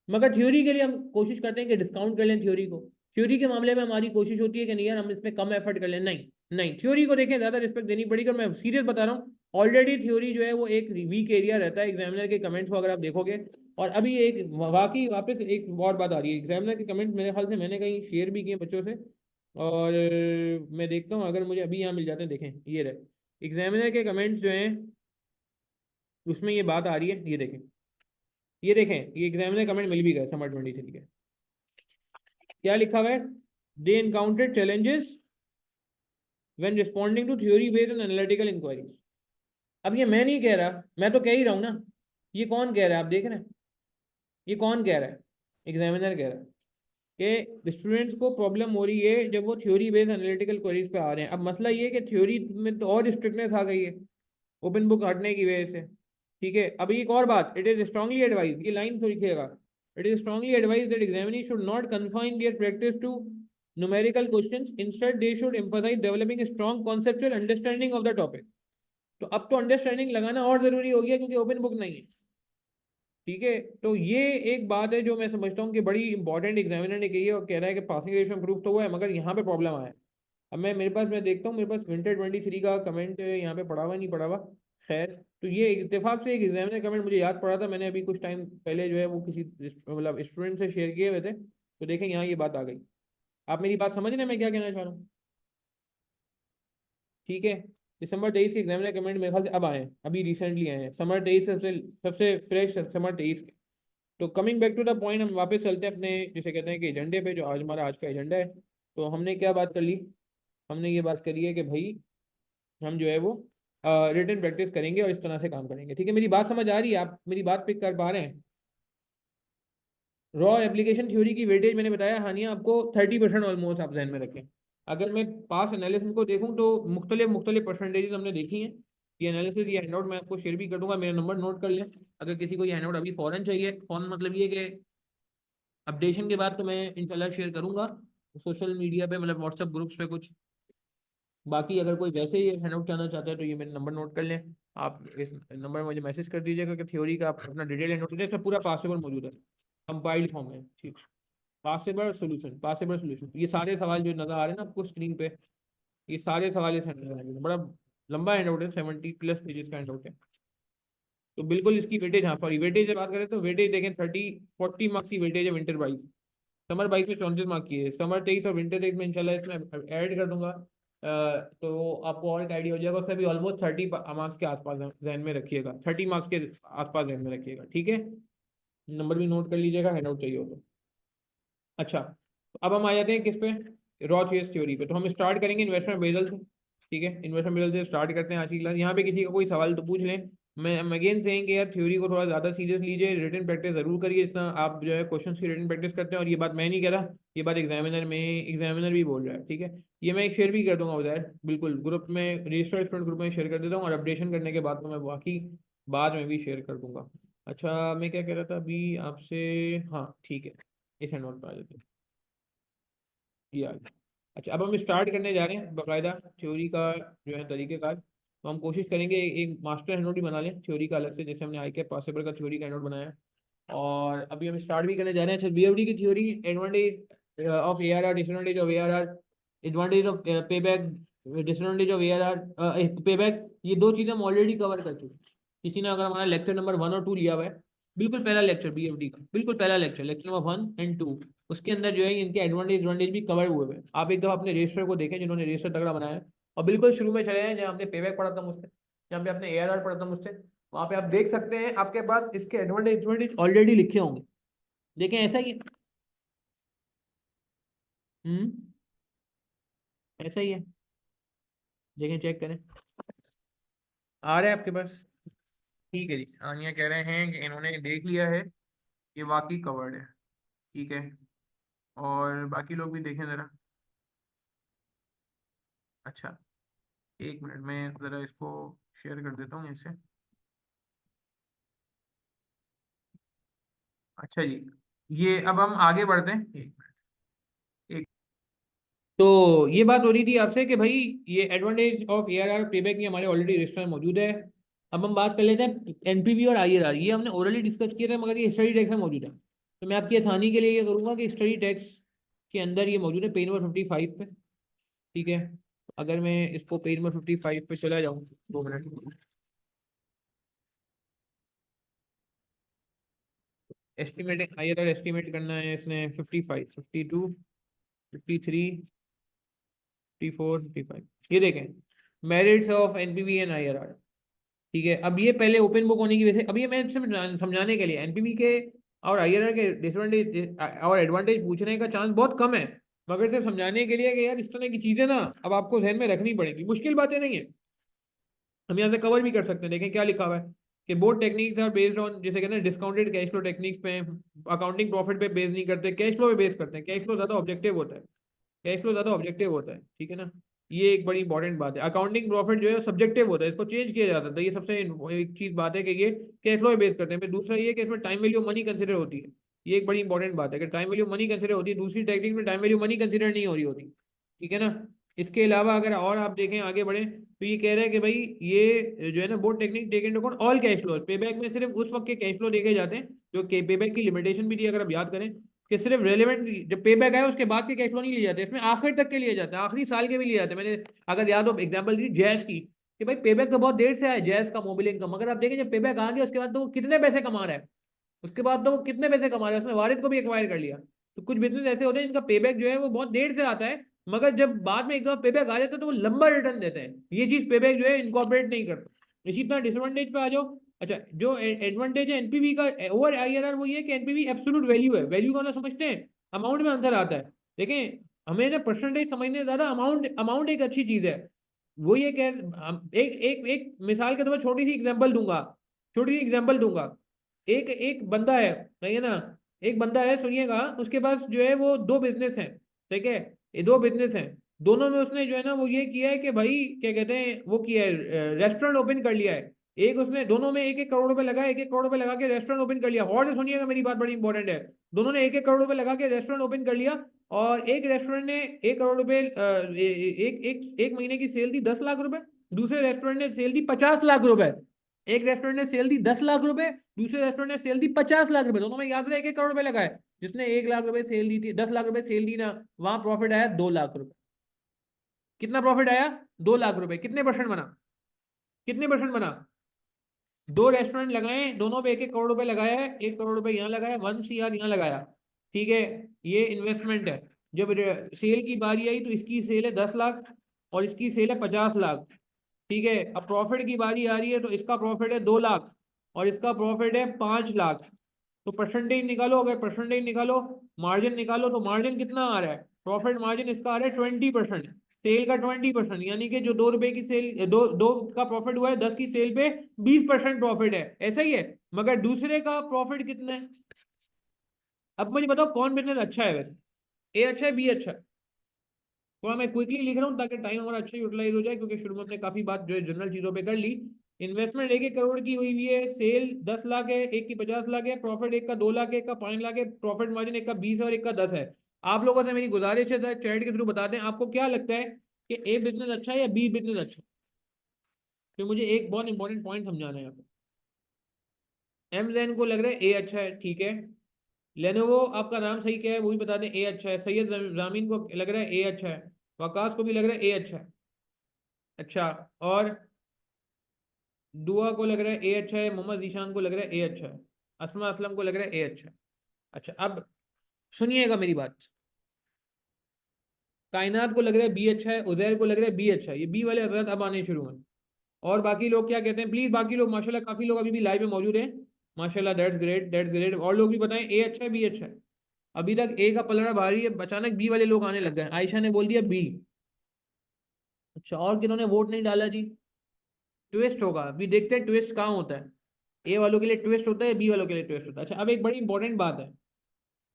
मगर थ्योरी के लिए हम कोशिश करते हैं कि डिस्काउंट कर लें थ्योरी को। थ्योरी के मामले में हमारी कोशिश होती है कि नहीं यार हम इसमें कम एफर्ट कर लें, नहीं। नहीं, थ्योरी को देखें, ज्यादा रिस्पेक्ट देनी पड़ेगी। और मैं सीरियस बता रहा हूँ, ऑलरेडी थ्योरी जो है वो एक वीक एरिया रहता है एग्जामिनर के कमेंट्स को अगर आप देखोगे। और अभी एक वाकई वापस एक और बात आ रही है, एग्जामिनर के कमेंट मेरे ख्याल से मैंने कहीं शेयर भी किए बच्चों से, और मैं देखता हूँ अगर मुझे अभी यहाँ मिल जाते हैं, देखें ये रहे एग्जामिनर के कमेंट्स जो हैं, उसमें ये बात आ रही है, ये देखें, ये देखें, ये एग्जामिनर कमेंट मिल भी गए समर 23 के। क्या लिखा हुआ है? They encountered challenges when responding to theory based and analytical inquiries. अब ये मैं नहीं कह रहा, मैं तो कह ही रहा हूँ ना। ये कौन कह रहा है आप देख रहे हैं? ये कौन कह रहा है? एग्जामिनर कह रहा है कि स्टूडेंट्स को प्रॉब्लम हो रही है जब वो थ्योरी बेस्ड एनालिटिकल क्वेरीज पे आ रहे हैं। अब मसला ये है कि थ्योरी में तो और स्ट्रिक्टनेस आ गई है ओपन बुक हटने की वजह से। ठीक है, अब एक और बात, इट इज स्ट्रांगली एडवाइज, ये लाइन तो लिखिएगा, it is strongly advise that examinee should not confine their practice to numerical questions, instead they should emphasize developing a strong conceptual understanding of the topic। तो अब तो understanding लगाना और जरूरी हो गया क्योंकि ओपन बुक नहीं है। ठीक है, तो ये एक बात है जो मैं समझता हूँ कि बड़ी इंपॉर्टेंट एग्जामिनर ने कही है, और कह रहा है कि पासिंग रेशियो इंप्रूव तो हुआ है, मगर यहाँ पे प्रॉब्लम आया है। अब मैं मेरे पास मैं देखता हूँ, मेरे पास विंटर 23 का कमेंट यहाँ पे पड़ा हुआ नहीं पड़ा हुआ, खैर। तो ये इत्तेफाक से एक एग्जामिनर कमेंट मुझे याद पड़ा था, मैंने अभी कुछ टाइम पहले जो है वो किसी मतलब स्टूडेंट से शेयर किए हुए थे, तो देखें यहाँ ये बात आ गई। आप मेरी बात समझ रहे हैं मैं क्या कहना चाह रहा हूँ? ठीक है, दिसंबर 23 के एग्जामिनर कमेंट मेरे ख्याल से अब आए हैं, अभी रिसेंटली आए हैं, समर 23 सबसे सबसे फ्रेश समर 23 के। तो coming back to the point, हम वापस चलते हैं अपने जिसे कहते हैं कि एजेंडे पे, जो आज हमारा आज का एजेंडा है। तो हमने क्या बात कर ली? हमने ये बात करी है कि भाई हम जो है वो रिटन प्रैक्टिस करेंगे और इस तरह से काम करेंगे। ठीक है, मेरी बात समझ आ रही है? आप मेरी बात पिक कर पा रहे हैं? रॉ एप्लीकेशन थ्योरी की वेटेज मैंने बताया हानिया आपको 30% ऑलमोस्ट आप जहन में रखें। अगर मैं पास एनालिसिस को देखूं तो मुख्तलिफ मुख्तलिफ परसेंटेज हमने देखी हैं। ये एनालिसिस, ये हैंडआउट मैं आपको शेयर भी कर दूंगा, मेरा नंबर नोट कर लें। अगर किसी को ये हैंडआउट अभी फ़ौरन चाहिए, फ़ौरन मतलब ये कि अपडेशन के बाद, तो मैं इंशाल्लाह शेयर करूंगा सोशल मीडिया पे, मतलब व्हाट्सएप ग्रुप्स पे कुछ। बाकी अगर कोई वैसे ही हैंडआउट चाहना चाहता है तो ये मेरा नंबर नोट कर लें। आप इस नंबर में मुझे मैसेज कर दीजिएगा कि थ्योरी का आप अपना डिटेल हैंडआउट दीजिए, इसमें पूरा पासवर्ड मौजूद है कंपाइल्ड फॉर्म में। ठीक। पासेबल सोल्यूशन, ये सारे सवाल जो नजर आ रहे हैं ना आपको स्क्रीन पे, ये सारे सवाल इस हैंड आउट में, बड़ा लंबा हैंड आउट है, 70+ पेजेस का हैंड आउट है। तो बिल्कुल इसकी वेटेज, हाँ सॉरी वेटेज की बात करें तो वेटेज देखें 40 मार्क्स की वेटेज है विंटर बाइक। समर बाइक में 34 मार्क की है, समर 23 और विंटर 23 में इंशाल्लाह इसमें ऐड कर दूंगा। तो आपको और एक आइडिया हो जाएगा, उसका भी ऑलमोस्ट 30 मार्क्स के आसपास जहन में रखिएगा, 30 मार्क्स के आसपास जहन में रखिएगा, ठीक है। नंबर भी नोट कर लीजिएगा, हैंड आउट चाहिए हो तो। अच्छा, तो अब हम आ जाते हैं किस पे, रॉ चेस थ्योरी पे। तो हम स्टार्ट करेंगे इन्वेस्टमेंट बेसल से, ठीक है। इन्वेस्टमेंट बेसल से स्टार्ट करते हैं आज की क्लास। यहाँ पे किसी का कोई सवाल तो पूछ लें। मैं अगेन सेइंग कि यार थ्योरी को थोड़ा ज़्यादा सीरियस लीजिए, रिटन प्रैक्टिस जरूर करिए, जितना आप जो है क्वेश्चंस की रिटन प्रैक्टिस करते हैं। और ये बात मैं नहीं कह रहा, ये बात एग्जामिनर भी बोल रहा है, ठीक है। ये मैं एक शेयर भी कर दूंगा उधर, बिल्कुल ग्रुप में, रजिस्टर्ड स्टूडेंट ग्रुप में शेयर कर देता हूँ, और अपडेशन करने के बाद तो मैं बाकी बाद में भी शेयर कर दूंगा। अच्छा, मैं क्या कह रहा था अभी आपसे, हाँ ठीक है, इस हैंड नोट पर आ जाते हैं, ये आ गया। अच्छा, अब हम स्टार्ट करने जा रहे हैं बाकायदा थ्योरी का जो है तरीक़ेकार। तो हम कोशिश करेंगे एक मास्टर हैंड नोट ही बना लें थ्योरी का अलग से, जैसे हमने आई के पॉसिबल का थ्योरी का हैंड नोट बनाया है। और अभी हम स्टार्ट भी करने जा रहे हैं। अच्छा, बीएफडी की theory, advantage of ARR, disadvantage of ARR, advantage of पे बैक, डिसएडवांटेज ऑफ एआरआर पे बैक, ये दो चीज़ें हम ऑलरेडी कवर कर चुके हैं। किसी ने अगर हमारा लेक्चर नंबर 1 और 2 लिया हुआ है, बिल्कुल पहला लेक्चर बीएफडी का, बिल्कुल पहला लेक्चर, लेक्चर नंबर 1 और 2, उसके अंदर जो है इनके एडवांटेज भी कवर हुए हैं। आप एक दफा अपने रजिस्टर को देखें, जिन्होंने रजिस्टर तगड़ा बनाया है, और बिल्कुल शुरू में चले जाएं जहाँ हमने पेबैक पढ़ा था मुझसे, जहाँ पे आपने एआरआर पढ़ा था मुझसे, वहाँ पे आप देख सकते हैं आपके पास इसके एडवांटेज ऑलरेडी लिखे होंगे। देखें ऐसा ही है। हम्म, ऐसा ही है, देखें चेक करें, आ रहा है आपके पास। ठीक है जी, आनिया कह रहे हैं कि इन्होंने देख लिया है, ये वाकई कवर्ड है, ठीक है। और बाकी लोग भी देखें ज़रा। अच्छा, एक मिनट में ज़रा इसको शेयर कर देता हूँ इससे। अच्छा जी, ये अब हम आगे बढ़ते हैं, एक, तो ये बात हो रही थी आपसे कि भाई ये एडवांटेज ऑफ एआरआर पेबैक ये हमारे ऑलरेडी रजिस्टर में मौजूद है। अब हम बात कर लेते हैं एनपीवी और आईआरआर, ये हमने ओरली डिस्कस किए थे, मगर ये स्टडी टेक्स्ट में मौजूद है। तो मैं आपकी आसानी के लिए ये करूँगा कि स्टडी टेक्स्ट के अंदर ये मौजूद है पेज नंबर 55 पे, ठीक है। अगर मैं इसको पेज नंबर 55 पे चला जाऊँ, 2 मिनट, एस्टिमेटिंग आईआरआर एस्टिमेट करना है इसने, 55, 52, 53, 54, 55, ये देखें merits of NPV and IRR, ठीक है। अब ये पहले ओपन बुक होने की वजह से, अब ये मैं समझाने के लिए एनपीवी के और आईआरआर के डिसएडवांटेज और एडवांटेज पूछने का चांस बहुत कम है, मगर सिर्फ समझाने के लिए कि यार इस तरह की चीजें ना अब आपको ध्यान में रखनी पड़ेगी, मुश्किल बातें नहीं है, हम यहाँ से कवर भी कर सकते हैं। देखें क्या लिखा हुआ है कि both techniques are based on, जैसे कहते हैं डिस्काउंटेड कैश फ्लो टेक्निक्स पे, अकाउंटिंग प्रॉफिट पे बेस नहीं करते, कैश फ्लो पे बेस करते हैं, कैश फ्लो ज्यादा ऑब्जेक्टिव होता है, कैश फ्लो ज्यादा ऑब्जेक्टिव होता है, ठीक है ना। ये एक बड़ी इंपॉर्टेंट बात है, अकाउंटिंग प्रॉफिट जो है सब्जेक्टिव होता है, इसको चेंज किया जाता है, ये सबसे एक चीज बात है कि ये कैश फ्लो पे बेस करते हैं। फिर दूसरा ये कि इसमें टाइम वैल्यू मनी कंसिडर होती है, ये एक बड़ी इंपॉर्टेंट बात है कि टाइम वैल्यू मनी कंसिडर होती है, दूसरी टेक्निक में टाइम वैल्यू मनी कंसिडर नहीं हो रही होती, ठीक है ना। इसके अलावा अगर और आप देखें आगे बढ़े, तो ये कह रहे हैं कि भाई ये जो है ना both technique take into account all cash flow, payback में सिर्फ उस वक्त के कैश फ्लो देखे जाते हैं जो पेबैक की लिमिटेशन भी थी, अगर आप याद करें कि सिर्फ रेलेवेंट जब पे बैक आए उसके बाद के कैश फ्लो नहीं लिए जाते, इसमें आखिर तक के लिए जाते हैं, आखिरी साल के भी लिए जाते हैं। मैंने अगर याद हो एग्जांपल दी जैस की, कि भाई पे बैक तो बहुत देर से आया जैस का मोबाइल इनकम, अगर आप देखें जब पे बैक आ गया उसके बाद तो वो कितने पैसे कमा रहा है, उसके बाद तो वो कितने पैसे कमा रहा है, उसने वारिद को भी एक्वायर कर लिया। तो कुछ बिजनेस ऐसे होते हैं जिनका पे बैक जो है वो बहुत देर से आता है, मगर जब बाद में एकदम पे बैक आ जाता है तो वो लंबा रिटर्न देते हैं, ये चीज पे बैक जो है इनकॉर्पोरेट नहीं करता। इसी तरह डिसएडवांटेज पे आ जाओ। अच्छा, जो एडवांटेज है एनपीवी का ओवर आईआरआर वो ये कि एनपीवी एब्सोल्यूट वैल्यू है, वैल्यू का ना समझते हैं, अमाउंट में अंतर आता है। देखें, हमें ना परसेंटेज समझने से ज्यादा अमाउंट, अमाउंट एक अच्छी चीज है। वो ये कह, एक एक एक मिसाल के तौर पर छोटी सी एग्जांपल दूंगा, छोटी सी एग्जांपल दूंगा। एक एक बंदा है, सही है ना, एक बंदा है सुनिएगा, उसके पास जो है वो दो बिजनेस हैं, ठीक है, ये दो बिजनेस हैं, दोनों में उसने जो है ना वो ये किया है कि भाई क्या कहते हैं वो किया है, रेस्टोरेंट ओपन कर लिया है। एक उसने दोनों में 1-1 करोड़ रुपए लगा, 1-1 करोड़ रुपए लगा के रेस्टोरेंट ओपन कर लिया, और से सुनिएगा मेरी बात बड़ी इंपॉर्टेंट है, दोनों ने 1-1 करोड़ रुपए लगा के रेस्टोरेंट ओपन कर लिया। और एक रेस्टोरेंट ने 1 करोड़ रुपए एक एक एक महीने की सेल दी 10 लाख रुपए, दूसरे रेस्टोरेंट ने सेल दी 50 लाख रुपए। एक रेस्टोरेंट ने सेल दी 10 लाख रुपए, दूसरे रेस्टोरेंट ने सेल दी 50 लाख रुपए, दोनों में याद रहे 1-1 करोड़ रुपए लगा है। जिसने 1 लाख रुपए सेल दी थी, 10 लाख रुपए सेल दी ना, वहां प्रॉफिट आया 2 लाख रुपए। कितना प्रॉफिट आया? 2 लाख रुपए। कितने परसेंट बना? कितने परसेंट बना? दो रेस्टोरेंट लगाए, दोनों पे 1-1 करोड़ रुपए लगाया है, 1 करोड़ रुपए यहाँ लगाया, 1 CR यहाँ लगाया। ठीक है, ये इन्वेस्टमेंट है। जब सेल की बारी आई तो इसकी सेल है 10 लाख और इसकी सेल है 50 लाख। ठीक है, अब प्रॉफिट की बारी आ रही है तो इसका प्रॉफिट है 2 लाख और इसका प्रॉफिट है 5 लाख। तो परसेंटेज निकालो, अगर परसेंटेज निकालो, मार्जिन निकालो, तो मार्जिन कितना आ रहा है? प्रॉफिट मार्जिन इसका आ रहा है 20%, सेल का 20%, यानी कि जो 2 रुपए की सेल, दो दो का प्रॉफिट हुआ है, 10 की सेल पे 20% प्रॉफिट है, ऐसा ही है। मगर दूसरे का प्रॉफिट कितना है? अब मुझे बताओ कौन बिजनेस अच्छा है वैसे, ए अच्छा है, बी अच्छा है? थोड़ा मैं क्विकली लिख रहा हूँ ताकि टाइम हमारा अच्छा यूटिलाइज हो जाए, क्योंकि शुरू में हमने काफी बात जो है जनरल चीजों पे कर ली। इन्वेस्टमेंट 1-1 करोड़ की हुई हुई है, सेल 10 लाख है, एक की 50 लाख है, प्रॉफिट एक का 2 लाख है, एक का 5 लाख है, प्रॉफिट मार्जिन एक का 20 है और एक का 10 है। आप लोगों से मेरी गुजारिश है, चैट के थ्रू बता दें आपको क्या लगता है कि ए बिजनेस अच्छा है या बी बिजनेस अच्छा है। तो मुझे एक बहुत इंपॉर्टेंट पॉइंट समझाना है आपको। एमजैन को लग रहा है ए अच्छा है, ठीक है। लेनोवो, आपका नाम सही क्या है वो भी बता दें, ए अच्छा है। सैयद जामीन को लग रहा है ए अच्छा है। वकास को भी लग रहा है ए अच्छा है। अच्छा, और दुआ को लग रहा है ए अच्छा है, मोहम्मद जीशान को लग रहा है ए अच्छा है, असमा असलम को लग रहा है ए अच्छा है। अच्छा, अब सुनिएगा मेरी बात। कायनात को लग रहा है बी अच्छा है, उजैर को लग रहा है बी अच्छा है, ये बी वाले हजरत अब आने शुरू हैं। और बाकी लोग क्या कहते हैं प्लीज, बाकी लोग माशाल्लाह काफी लोग अभी भी लाइव में मौजूद हैं, माशाल्लाह, दैट्स ग्रेट, दैट्स ग्रेट। और लोग भी बताएं ए अच्छा है, बी अच्छा है। अभी तक ए का पलड़ा भारी है, अचानक बी वाले लोग आने लग गए। आयशा ने बोल दिया बी। अच्छा, और किन्होंने वोट नहीं डाला जी? ट्विस्ट होगा, अभी देखते हैं ट्विस्ट कहाँ होता है। ए वालों के लिए ट्विस्ट होता है, बी वालों के लिए ट्विस्ट होता है। अच्छा, अब एक बड़ी इंपॉर्टेंट बात है,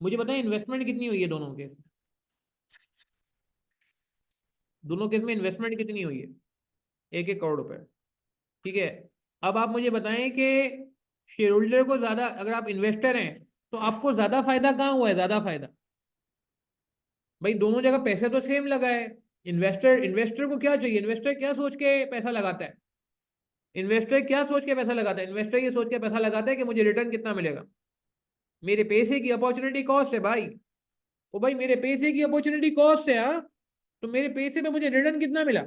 मुझे बताएं इन्वेस्टमेंट कितनी हुई है दोनों केस में? दोनों केस में इन्वेस्टमेंट कितनी हुई है? 1-1 करोड़ रुपए। ठीक है, अब आप मुझे बताएं कि शेयर होल्डर को ज्यादा, अगर आप इन्वेस्टर हैं तो आपको ज्यादा फायदा कहाँ हुआ है? ज्यादा फायदा भाई दोनों जगह पैसे तो सेम लगा है। इन्वेस्टर इन्वेस्टर को क्या चाहिए? इन्वेस्टर क्या सोच के पैसा लगाता है? इन्वेस्टर क्या सोच के पैसा लगाता है? इन्वेस्टर ये सोच के पैसा लगाता है कि मुझे रिटर्न कितना मिलेगा। मेरे पैसे की अपॉर्चुनिटी कॉस्ट है भाई। ओ भाई, मेरे पैसे की अपॉर्चुनिटी कॉस्ट है, हाँ। तो मेरे पैसे पे मुझे रिटर्न कितना मिला?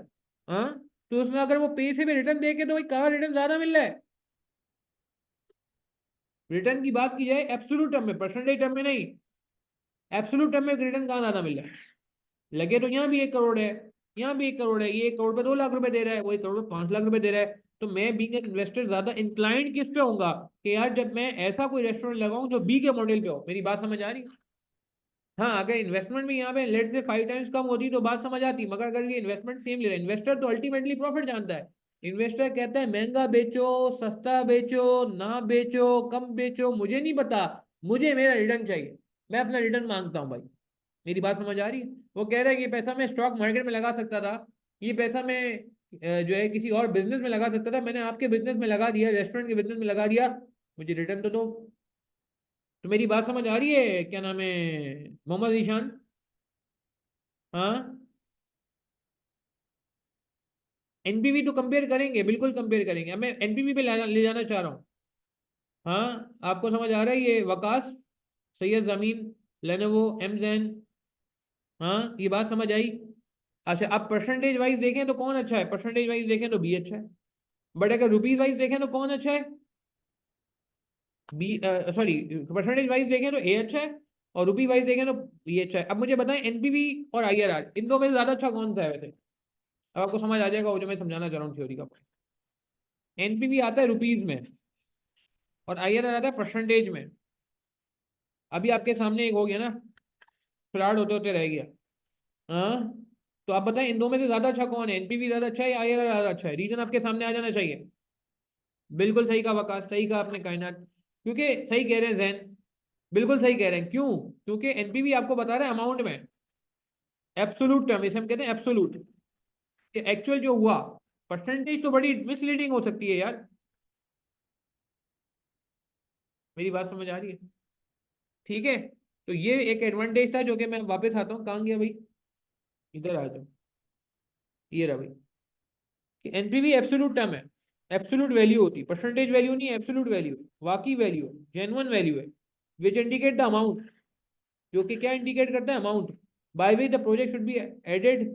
हाँ, तो उसमें अगर वो पैसे पे रिटर्न देके तो भाई कहाँ रिटर्न ज्यादा मिल रहा है? रिटर्न की बात की जाए एब्सोल्यूट टर्म में, परसेंटेज टर्म में नहीं, एब्सोल्यूट टर्म में रिटर्न कहाँ ज्यादा मिल रहा है? लगे तो यहाँ भी 1 करोड़ है, यहाँ भी 1 करोड़ है, ये 1 करोड़ पे 2 लाख रुपए दे रहा है, वो 1 करोड़ पे 5 लाख रुपए दे रहा है। तो मैं बीइंग एन इन्वेस्टर ज्यादा इंक्लाइंड किस पे होऊंगा कि यार जब मैं ऐसा कोई रेस्टोरेंट लगाऊं जो बी के मॉडल पे हो। मेरी बात समझ आ रही है? हाँ, अगर इन्वेस्टमेंट भी यहाँ पे लेट से 5 टाइम्स कम होती तो बात समझ आती, मगर अगर ये इन्वेस्टमेंट सेम ले रहा है, इन्वेस्टर तो अल्टीमेटली प्रॉफिट जानता है। इन्वेस्टर कहता है महंगा बेचो, सस्ता बेचो, ना बेचो, कम बेचो, मुझे नहीं पता, मुझे मेरा रिटर्न चाहिए, मैं अपना रिटर्न मांगता हूँ भाई। मेरी बात समझ आ रही है? वो कह रहा है कि ये पैसा मैं स्टॉक मार्केट में लगा सकता था, ये पैसा मैं जो है किसी और बिजनेस में लगा सकता था, मैंने आपके बिजनेस में लगा दिया, रेस्टोरेंट के बिजनेस में लगा दिया, मुझे रिटर्न तो दो। तो मेरी बात समझ आ रही है? क्या नाम है, मोहम्मद ईशान? हाँ, एनपीवी तो कंपेयर करेंगे, बिल्कुल कंपेयर करेंगे। अब मैं एनपीवी पे ले जाना चाह रहा हूँ। हाँ, आपको समझ आ रहा है? ये वकास, सैयद जमीन, लेनोवो, एमजैन, हाँ, ये बात समझ आई? अच्छा, आप परसेंटेज वाइज देखें तो कौन अच्छा है? परसेंटेज वाइज देखें तो बी अच्छा है। बट अगर रुपीज वाइज देखें तो कौन अच्छा है? बी, सॉरी, परसेंटेज वाइज देखें तो ए अच्छा है, और रुपी वाइज देखें तो ये अच्छा है। अब मुझे बताएं एनपीवी और आईआरआर, इन दो में से ज्यादा अच्छा कौन सा है वैसे? अब आपको समझ आ जाएगा वो जो मैं समझाना चाह रहा हूँ थ्योरी का। एनपीवी आता है रुपीज में और आईआरआर आता है परसेंटेज में। अभी आपके सामने एक हो गया ना, फ्लड होते होते रह गया। हाँ, तो आप बताएं इन दो में से ज्यादा अच्छा कौन है? एनपीवी ज्यादा अच्छा है या आईआरआर ज्यादा अच्छा है? रीजन आपके सामने आ जाना चाहिए। बिल्कुल सही कहा वकास, सही कहा आपने कायनात, क्योंकि सही कह रहे हैं जैन, बिल्कुल सही कह रहे हैं। क्यों? क्योंकि एनपीवी आपको बता रहा है अमाउंट में, एब्सोल्यूट टर्म, इसे हम कहते हैं एब्सोल्यूट, कि एक्चुअल जो हुआ। परसेंटेज तो बड़ी मिसलीडिंग हो सकती है यार। मेरी बात समझ आ रही है? ठीक है, तो ये एक एडवांटेज था जो कि मैं वापस आता हूँ, कहाँ गया भाई, इधर आ जाओ, ये रहा भाई, कि एनपीवी एब्सोल्यूट टर्म है, एब्सोल्यूट वैल्यू होती, परसेंटेज वैल्यू नहीं, एब्सोल्यूट वैल्यू, वाकई वैल्यू, जेन्युइन वैल्यू है, विच इंडिकेट द अमाउंट। जो कि क्या इंडिकेट करता है, amount by which the project should be added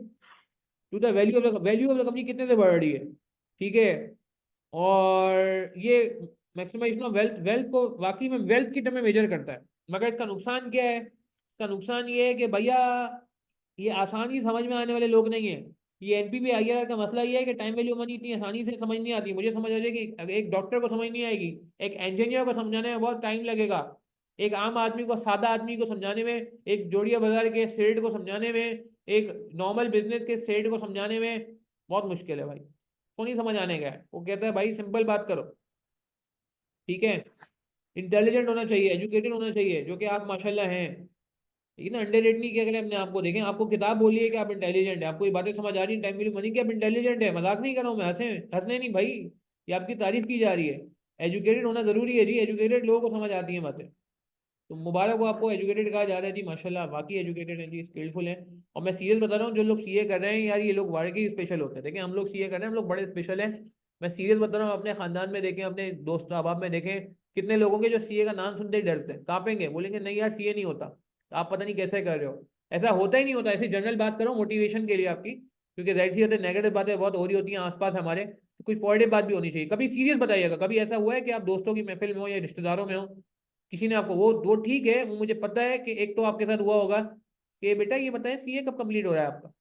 to the value of the company कितने से बढ़ रही है, ठीक है। और ये मैक्सिमाइजेशन ऑफ वेल्थ, वेल्थ को वाकई में वेल्थ की टर्म में मेजर करता है। मगर इसका नुकसान क्या है, इसका नुकसान ये है कि भैया ये आसानी समझ में आने वाले लोग नहीं है। ये एनपीवी आईआरआर का मसला ये है कि टाइम वैल्यू मनी इतनी आसानी से समझ नहीं आती। मुझे समझ आ जाएगी, एक डॉक्टर को समझ नहीं आएगी, एक इंजीनियर को समझाने में बहुत टाइम लगेगा, एक आम आदमी को, सादा आदमी को समझाने में, एक जोड़िया बाजार के सेठ को समझाने में, एक नॉर्मल बिजनेस के सेठ को समझाने में बहुत मुश्किल है भाई। को नहीं समझ आने का है, वो कहता है भाई सिंपल बात करो, ठीक है। इंटेलिजेंट होना चाहिए, एजुकेटेड होना चाहिए, जो कि आप माशाल्लाह हैं, लेकिन अंडररेट नहीं किया करें अपने आप को। देखें, आपको किताब बोलिए कि आप इंटेलिजेंट है, आपको ये बातें समझ आ रही है, टाइम वैल्यू मनी, कि आप इंटेलिजेंट है, मजाक नहीं कर रहा हूँ मैं, हंसे हंसने नहीं भाई, ये आपकी तारीफ की जा रही है। एजुकेटेड होना जरूरी है जी, एजुकेटेड लोगों को समझ आती है बातें। तो मुबारक हो आपको, एजुकेटेड कहा जा रहा है जी, माशाल्लाह बाकी एजुकेटेड हैं जी, स्किलफुल हैं। और मैं सीरियस बता रहा हूँ, जो लोग सीए कर रहे हैं यार, ये लोग वाकई स्पेशल होते हैं। देखें, हम लोग सीए कर रहे हैं, हम लोग बड़े स्पेशल हैं। मैं सीरियस बता रहा हूँ, अपने खानदान में देखें, अपने दोस्त अहबाब में देखें, कितने लोगों के जो सीए का नाम सुनते ही डरते हैं, कांपेंगे, बोलेंगे नहीं यार सीए नहीं होता, आप पता नहीं कैसे कर रहे हो। ऐसा होता ही नहीं होता। ऐसी जनरल बात करो मोटिवेशन के लिए आपकी, क्योंकि जाहिर सी होती है नेगेटिव बातें बहुत हो रही होती हैं आसपास हमारे, तो कुछ पॉजिटिव बात भी होनी चाहिए। कभी सीरियस बताइएगा, कभी ऐसा हुआ है कि आप दोस्तों की महफिल में हो या रिश्तेदारों में हो, किसी ने आपको, वो ठीक है, वो मुझे पता है कि एक तो आपके साथ हुआ होगा कि बेटा ये बताएं सीए कब कंप्लीट हो रहा है आपका,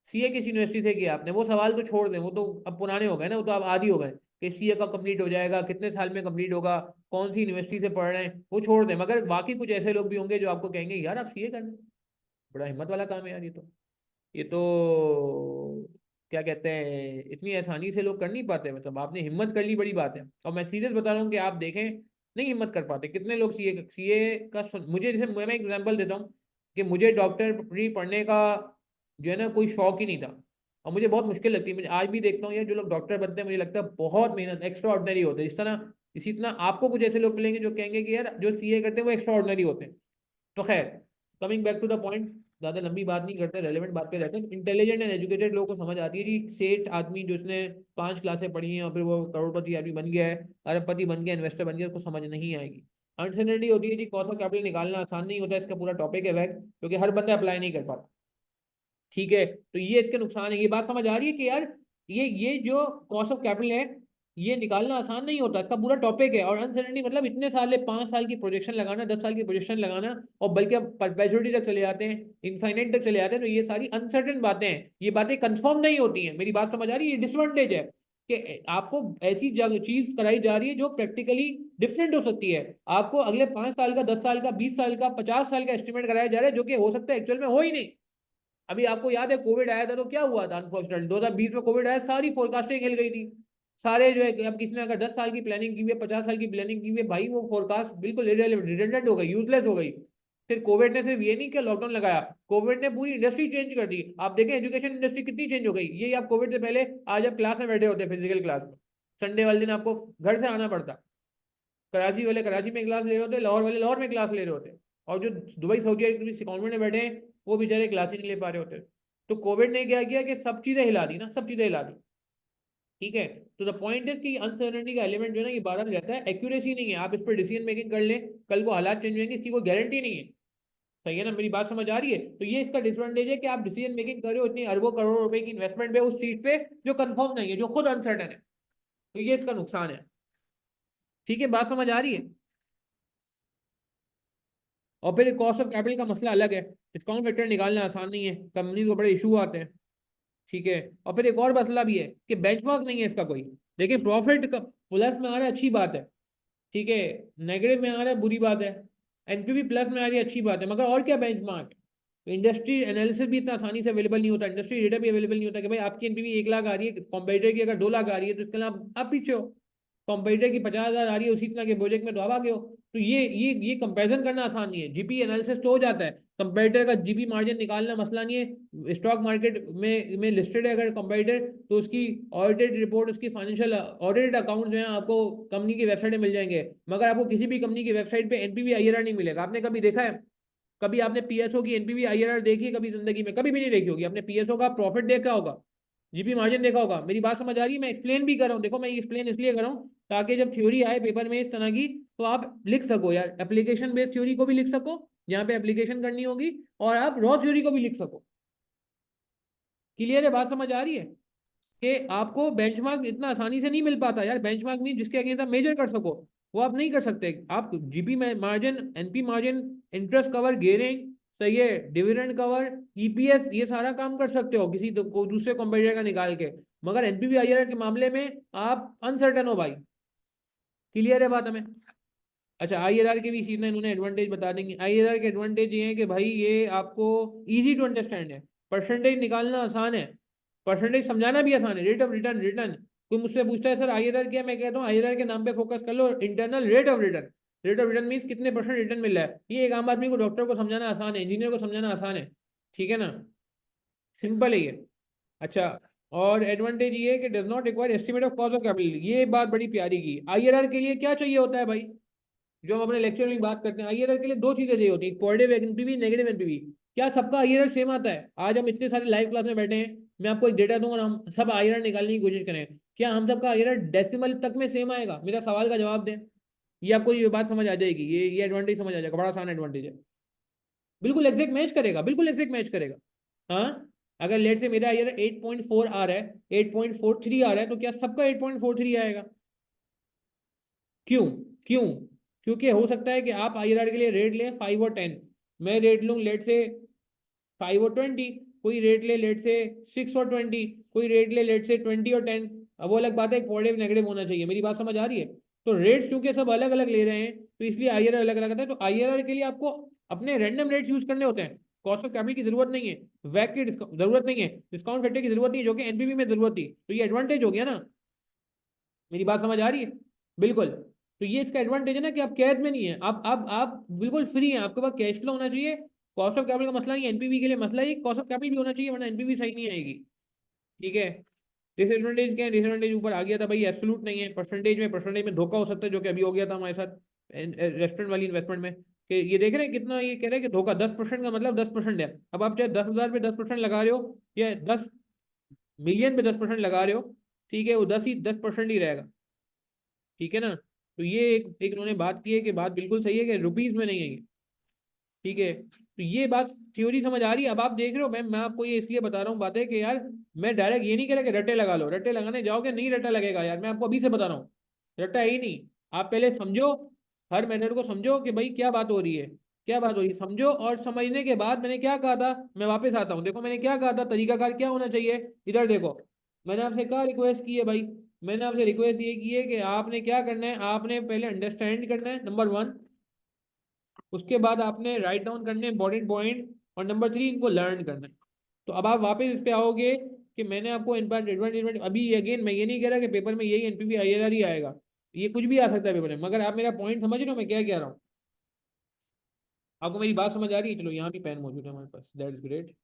सीए किस यूनिवर्सिटी से किया आपने, वो सवाल तो छोड़ दें, वो तो अब पुराने हो गए ना, वो तो अब आदी हो गए कि सीए कब कंप्लीट हो जाएगा, कितने साल में कंप्लीट होगा, कौन सी यूनिवर्सिटी से पढ़ रहे हैं, वो छोड़ दें। मगर बाकी कुछ ऐसे लोग भी होंगे जो आपको कहेंगे यार आप सीए कर रहे हैं, बड़ा हिम्मत वाला काम है यार, ये तो क्या कहते हैं, इतनी आसानी से लोग कर नहीं पाते, मतलब आपने हिम्मत कर ली, बड़ी बात है। और मैं सीरियस बता रहा हूँ कि आप देखें, नहीं हिम्मत कर पाते कितने लोग सीए सीए का मुझे, जैसे मैं एग्जांपल देता हूँ कि मुझे डॉक्टरी पढ़ने का जो है ना कोई शौक ही नहीं था, और मुझे बहुत मुश्किल लगती है। मुझे आज भी देखता हूँ यार, जो लोग डॉक्टर बनते हैं, मुझे लगता है बहुत मेहनत, एक्स्ट्रा ऑर्डनरी होते हैं। इसी तरह आपको कुछ ऐसे लोग मिलेंगे जो कहेंगे कि यार जो सीए करते हैं वो एक्स्ट्रा ऑर्डनरी होते हैं। तो खैर, coming back to the point, ज्यादा लंबी बात नहीं करते, रेलेवेंट बात पे रहते हैं। इंटेलिजेंट एंड एजुकेटेड लोगों को समझ आती है जी। सेठ आदमी जिसने 5 क्लासें पढ़ी हैं और फिर वो करोड़पति आदमी बन गया है, अरबपति बन गया, इन्वेस्टर बन गया, उसको समझ नहीं आएगी। अनसर्टेनिटी होती है जी, कॉस्ट ऑफ कैपिटल निकालना आसान नहीं होता, इसका पूरा टॉपिक है वैग, क्योंकि हर बंदा अप्लाई नहीं कर पाता, ठीक है। तो ये इसके नुकसान है। ये बात समझ आ रही है कि यार ये जो कॉस्ट ऑफ कैपिटल है, ये निकालना आसान नहीं होता, इसका पूरा टॉपिक है। और अनसर्टेनिटी मतलब इतने साल, 5 साल की प्रोजेक्शन लगाना, 10 साल की प्रोजेक्शन लगाना, और बल्कि अब परपेचुइटी तक चले जाते हैं, इनफाइनाइट तक चले जाते हैं। तो ये सारी अनसर्टेन बातें हैं, ये बातें कंफर्म नहीं होती हैं। मेरी बात समझ आ रही है, ये डिसएडवांटेज है कि आपको ऐसी जगह चीज कराई जा रही है जो प्रैक्टिकली डिफरेंट हो सकती है। आपको अगले 5 साल का, 10 साल का, 20 साल का, 50 साल का एस्टिमेट कराया जा रहा है, जो कि हो सकता है एक्चुअल में हो ही नहीं। अभी आपको याद है कोविड आया था तो क्या हुआ था, अनफॉर्चुनेटली 2020 में कोविड आया, सारी फोरकास्टिंग हिल गई थी। सारे जो है, अब किसी ने अगर 10 साल की प्लानिंग की हुई है, 50 साल की प्लानिंग की हुई है, भाई वो फोरकास्ट बिल्कुल रिडेंडेंट हो गई, यूजलेस हो गई। फिर कोविड ने सिर्फ ये नहीं किया लॉकडाउन लगाया, कोविड ने पूरी इंडस्ट्री चेंज कर दी। आप देखें एजुकेशन इंडस्ट्री कितनी चेंज हो गई। ये आप कोविड से पहले आज आप क्लास में बैठे होते, फिजिकल क्लास में, संडे वाले दिन आपको घर से आना पड़ता, कराची वाले कराची में क्लास ले रहे होते, लाहौर वाले लाहौर में क्लास ले रहे होते, और जो दुबई सऊदी अरब कॉन्वेंट में बैठे हैं वो बेचारे क्लास ही नहीं ले पा रहे होते। तो कोविड ने क्या किया कि सब चीजें हिला दी ना, सब चीजें हिला दी, ठीक है। तो द पॉइंट इज कि अनसर्टेनिटी का एलिमेंट जो है ना, ये बारह रहता है, एक्यूरेसी नहीं है। आप इस पर डिसीजन मेकिंग कर लें, कल को हालात चेंज होंगे, इसकी कोई गारंटी नहीं है। सही है ना, मेरी बात समझ आ रही है। तो ये इसका डिसएडवांटेज है कि आप डिसीजन मेकिंग कर रहे हो इतनी अरबों करोड़ों रुपए की इन्वेस्टमेंट पे, उस चीज पे जो कंफर्म नहीं है, जो खुद अनसर्टन है। तो ये इसका नुकसान है, ठीक है, बात समझ आ रही है। और फिर कॉस्ट ऑफ कैपिटल का मसला अलग है, डिस्काउंट फैक्टर निकालना आसान नहीं है, कंपनी को बड़े इशू आते हैं, ठीक है। और फिर एक और मसला भी है कि बेंचमार्क नहीं है इसका कोई। देखिए प्रॉफिट का प्लस में आ रहा है, अच्छी बात है, ठीक है, नेगेटिव में आ रहा है, बुरी बात है, एनपीवी प्लस में आ रही है, अच्छी बात है, मगर और क्या बेंचमार्क। इंडस्ट्री एनालिसिस भी इतना आसानी से अवेलेबल नहीं होता, इंडस्ट्री डेटा भी अवेलेबल नहीं होता कि भाई आपकी एनपीवी 1 लाख आ रही है, कॉम्पिटिटर की अगर 2 लाख आ रही है, तो इसके अलावा आप पीछे हो। कॉम्पिटिटर की 50,000 आ रही है उसी तरह के प्रोजेक्ट में, तो आप आगे हो। तो ये कंपैरिजन करना आसान नहीं है। जीपी एनालिसिस तो हो जाता है, कंपेटिटर का जीपी मार्जिन निकालना मसला नहीं है। स्टॉक मार्केट में लिस्टेड है अगर कंपेटिटर, तो उसकी ऑडिटेड रिपोर्ट, उसकी फाइनेंशियल ऑडिटेड अकाउंट जो है आपको कंपनी की वेबसाइट में मिल जाएंगे। मगर आपको किसी भी कंपनी की वेबसाइट पे एनपीवी आईआरआर नहीं मिलेगा। आपने कभी देखा है, कभी आपने पीएसओ की एनपीवी आईआरआर देखी है कभी जिंदगी में? कभी भी नहीं देखी होगी। आपने पीएसओ का प्रॉफिट देखा होगा, जीपी मार्जिन देखा होगा। मेरी बात समझ आ रही है, मैं एक्सप्लेन भी कर रहा हूँ। देखो मैं एक्सप्लेन इसलिए कर रहा हूँ ताकि जब थ्योरी आए पेपर में इस तरह की, तो आप लिख सको यार, एप्लीकेशन बेस्ड थ्योरी को भी लिख सको यहाँ पे एप्लीकेशन करनी होगी और आप रॉ थ्योरी को भी लिख सको। क्लियर है, बात समझ आ रही है कि आपको बेंचमार्क इतना आसानी से नहीं मिल पाता यार। बेंचमार्क मीन जिसके अगेंस्ट आप मेजर कर सको, वो आप नहीं कर सकते। आप GP margin, NP margin, interest cover, gearing, सही है, डिविडेंड कवर, ईपीएस, ये सारा काम कर सकते हो किसी को दूसरे कॉम्पिटिटर का निकाल के। मगर एनपीवी आईआरआर के मामले में आप अनसर्टन हो भाई। क्लियर है बात हमें? अच्छा, आईआरआर के भी इसी में इन्होंने एडवांटेज बता देंगे। आईआरआर के एडवांटेज ये है कि भाई ये आपको इजी टू अंडरस्टैंड है, परसेंटेज निकालना आसान है, परसेंटेज समझाना भी आसान है। रेट ऑफ रिटर्न, रिटर्न कोई मुझसे पूछता है सर आईआरआर क्या, मैं कहता हूँ आईआरआर के नाम पे फोकस कर लो, internal rate of return. Rate of return means कितने परसेंट रिटर्न मिल रहा है। ये एक आम आदमी को, डॉक्टर को समझाना आसान है, इंजीनियर को समझाना आसान है। ठीक है ना, सिंपल है ये। अच्छा, और एडवांटेज ये है कि does not require estimate of cost of capital. ये बात बड़ी प्यारी की। आईआरआर के लिए क्या चाहिए होता है भाई, जो हम अपने लेक्चर में बात करते हैं, आईआरआर के लिए दो चीजें चाहिए होती है, पॉजिटिव एनपीवी, नेगेटिव एनपीवी। क्या सबका आईआरआर सेम आता है? आज हम इतने सारे लाइव क्लास में बैठे हैं, मैं आपको एक डेटा दूंगा और हम सब आईआरआर निकालने की कोशिश करें, क्या हम सबका आईआरआर डेसिमल तक में सेम आएगा? मेरा सवाल का जवाब दें। ये आपको ये बात समझ आ जाएगी, ये एडवांटेज समझ आ जाएगा, बड़ा आसान एडवांटेज है। बिल्कुल एग्जैक्ट मैच करेगा, बिल्कुल एग्जैक्ट मैच करेगा। हाँ, अगर लेट से मेरा आईआरआर 8.4 आ रहा है, 8.43 आ रहा है, तो क्या सबका 8.43 आएगा? क्यों? क्यों? क्योंकि हो सकता है कि आप आईआरआर के लिए रेट लें 5 और 10, मैं रेट लूँ लेट से 5 और 20, कोई रेट ले लेट से 6 और 20, कोई रेट ले लेट से 20 और 10। अब वो अलग बात है, पॉजिटिव नेगेटिव होना चाहिए। मेरी बात समझ आ रही है? तो रेट्स चूंकि सब अलग अलग ले रहे हैं, तो इसलिए आईआरआर अलग अलग आता है। तो आईआरआर के लिए आपको अपने रैंडम रेट्स यूज करने होते हैं, कॉस्ट ऑफ कैपिटल की जरूरत नहीं है, वैक की जरूरत नहीं है, डिस्काउंट फैक्टर की जरूरत नहीं है, जो कि एनपीवी में जरूरत थी। तो ये एडवांटेज हो गया ना। मेरी बात समझ आ रही है? बिल्कुल। तो ये इसका एडवांटेज है ना कि आप कैद में नहीं है, आप बिल्कुल फ्री हैं, आपके पास कैश फ्लो होना चाहिए। कॉस्ट ऑफ कैपिटल का मसला नहीं, एनपीवी के लिए मसला ही कॉस्ट ऑफ कैपिटल भी होना चाहिए, वरना एनपीवी सही नहीं आएगी। ठीक है। डिसएडवांटेज क्या है? डिसएडवांटेज ऊपर आ गया था भाई, एब्सोल्यूट नहीं है। परसेंटेज में धोखा हो सकता है, जो कि अभी हो गया था हमारे साथ रेस्टोरेंट वाली इन्वेस्टमेंट में, कि ये देख रहे हैं कितना, ये कह रहे हैं कि धोखा 10% का मतलब 10% है। अब आप चाहे 10,000 पे 10% लगा रहे हो या 10 मिलियन पे 10% लगा रहे हो, ठीक है, वो 10% ही रहेगा। ठीक है ना। तो ये एक उन्होंने बात की है कि बात बिल्कुल सही है कि रुपीज में नहीं है ये। ठीक है, तो ये बात थ्योरी समझ आ रही है। अब आप देख रहे हो, मैं आपको ये इसलिए बता रहा हूँ बातें कि यार मैं डायरेक्ट ये नहीं कह रहा कि रट्टे लगा लो, रट्टे लगाने जाओगे नहीं रट्टा लगेगा यार, मैं आपको अभी से बता रहा हूँ, रट्टा है ही नहीं। आप पहले समझो, हर मेथड को समझो कि भाई क्या बात हो रही है, क्या बात हो रही है, समझो। और समझने के बाद मैंने क्या कहा था, मैं वापस आता हूँ, देखो मैंने क्या कहा था, तरीकाकार क्या होना चाहिए। इधर देखो, मैंने आपसे क्या रिक्वेस्ट की है भाई, मैंने आपसे रिक्वेस्ट ये की है कि आपने क्या करना है, आपने पहले अंडरस्टैंड करना है, नंबर 1। उसके बाद आपने राइट डाउन करने इंपॉर्टेंट पॉइंट, और नंबर 3 इनको लर्न करना है। तो अब आप वापस इस पे आओगे कि मैंने आपको इन पर एडवांटेज, अभी अगेन मैं ये नहीं कह रहा कि पेपर में यही एनपीवी आईआरआर ही आएगा, ये कुछ भी आ सकता है पेपर में, मगर आप मेरा पॉइंट समझ रहे हो मैं क्या कह रहा हूँ? आपको मेरी बात समझ आ रही है? चलो, यहाँ भी पेन मौजूद है हमारे पास, दैट इज ग्रेट।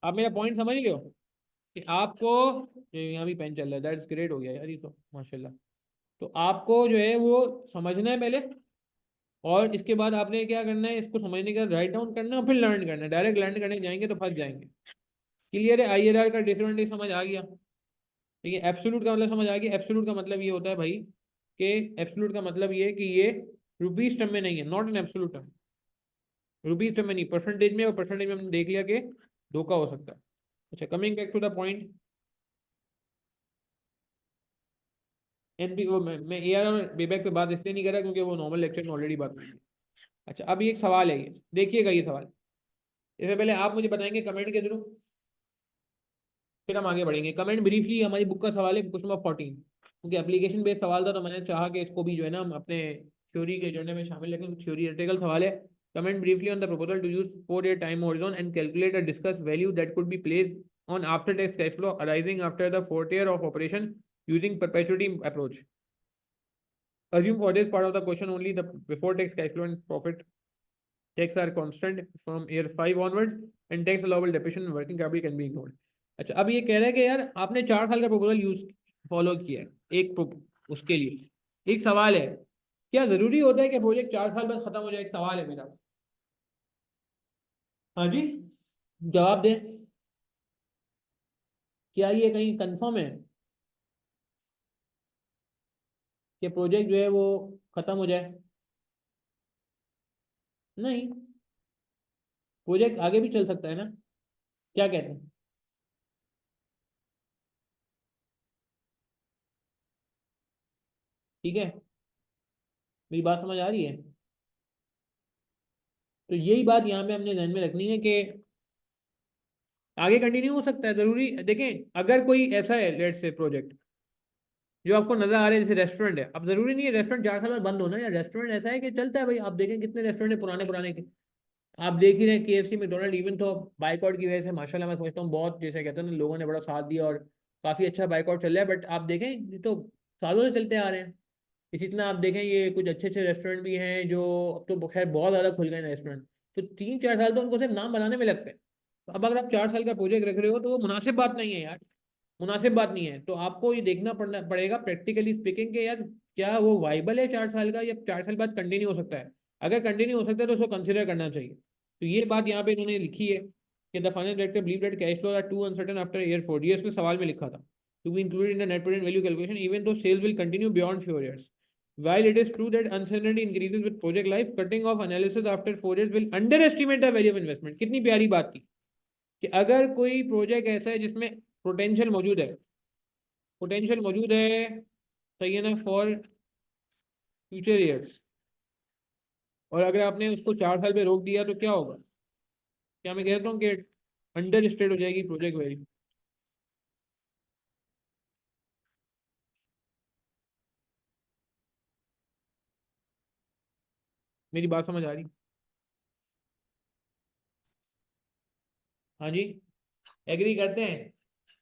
आप मेरा पॉइंट समझ रहे हो कि आपको, यहाँ भी पेन चल रहा है, दैट इज ग्रेट हो गया यार ये तो माशाल्लाह। तो आपको जो है वो समझना है पहले, और इसके बाद आपने क्या करना है, इसको समझने के बाद राइट डाउन करना है और फिर लर्न करना है। डायरेक्ट लर्न करने जाएंगे तो फंस जाएंगे। क्लियर है? आईआरआर का डिसएडवांटेज समझ आ गया? ठीक है, एब्सोल्यूट का मतलब समझ आ गया। एब्सोल्यूट का मतलब ये होता है भाई कि एब्सोल्यूट का मतलब ये है कि ये रुपीज टर्म में नहीं है, not an absolute term. Rupees term में नहीं, परसेंटेज में, और परसेंटेज में हमने देख लिया कि धोखा हो सकता है। अच्छा, coming back to the point, NP वो मैं एआर और बेबैक पे बात इसलिए नहीं कर रहा क्योंकि वो नॉर्मल लेक्चर में ऑलरेडी बात हुई है। अच्छा, अब ये एक सवाल है, ये देखिएगा ये सवाल, इससे पहले आप मुझे बताएंगे कमेंट के थ्रू, फिर हम आगे बढ़ेंगे। कमेंट ब्रीफली, हमारी बुक का सवाल है, क्वेश्चन नंबर 14, क्योंकि एप्लीकेशन बेस्ड सवाल था तो मैंने चाहा कि इसको भी जो है ना हम अपने थ्योरी के जर्नल में शामिल रखें। थ्योरीटिकल सवाल है। Comment briefly on the proposal to use 4 year time horizon and calculate और discuss value that could be place on after tax cash flow arising after the 4th year of operation using perpetuity approach. Assume for this part of the question only the before tax cash flow and profit tax are constant from year 5 onwards and tax allowable depreciation and working capital can be ignored। अच्छा, अब ये कह रहा है कि यार आपने 4 साल का प्रपोजल यूज फॉलो किया है, उसके लिए एक सवाल है, क्या जरूरी होता है कि प्रोजेक्ट 4 साल बाद खत्म हो जाए? एक सवाल है मेरा। हाँ जी, जवाब दे, क्या ये कहीं कंफर्म है? कि प्रोजेक्ट जो है वो खत्म हो जाए? नहीं, प्रोजेक्ट आगे भी चल सकता है ना। क्या कहते हैं? ठीक है, मेरी बात समझ आ रही है? तो यही बात यहाँ पे हमने ध्यान में रखनी है कि आगे कंटिन्यू हो सकता है, जरूरी देखें अगर कोई ऐसा है लेट्स से प्रोजेक्ट जो आपको नजर आ रहा है, जैसे रेस्टोरेंट है, अब जरूरी नहीं है रेस्टोरेंट 4 साल बाद बंद होना, या रेस्टोरेंट ऐसा है कि चलता है भाई, आप देखें कितने रेस्टोरेंट है पुराने पुराने के। आप देख ही रहे हैं KFC मैकडोनल्ड, इवन तो बाइकआउट की वजह से माशाल्लाह मैं समझता हूँ बहुत, जैसे कहते हैं ना, लोगों ने बड़ा साथ दिया और काफी अच्छा बाइकआउट चल रहा है, बट आप देखें ये तो सालों से चलते आ रहे हैं। इसी तरह आप देखें ये कुछ अच्छे अच्छे रेस्टोरेंट भी हैं जो अब तो खैर बहुत ज़्यादा खुल गए हैं रेस्टोरेंट, तो 3-4 साल तो उनको सिर्फ नाम बनाने में लगते हैं। तो अब अगर आप 4 साल का प्रोजेक्ट रख रहे हो तो वो मुनासिब बात नहीं है यार, मुनासिब बात नहीं है। तो आपको ये देखना पड़ेगा प्रैक्टिकली स्पीकिंग के यार, क्या वो वाइबल है 4 साल का, या 4 साल बाद कंटिन्यू हो सकता है? अगर कंटिन्यू हो सकता है तो उसको कंसिडर करना चाहिए। तो ये बात यहाँ पे इन्होंने लिखी है कि the finance director believe that cash flow are too uncertain after year 4, ये उसने सवाल में लिखा था, to be included in the net present value calculation even though sales will continue beyond 4 years. While it is true that uncertainty increases with project life, cutting off analysis after 4 years will underestimate the value of investment. कितनी प्यारी बात की कि अगर कोई project ऐसा है जिसमें पोटेंशियल मौजूद है, पोटेंशियल मौजूद है, सही है ना, फॉर फ्यूचर ईयर्स, और अगर आपने उसको 4 साल पे रोक दिया तो क्या होगा? क्या मैं कहता हूँ कि अंडर स्टेट हो जाएगी प्रोजेक्ट वैल्यू? मेरी बात समझ आ रही? हाँ जी, एग्री करते हैं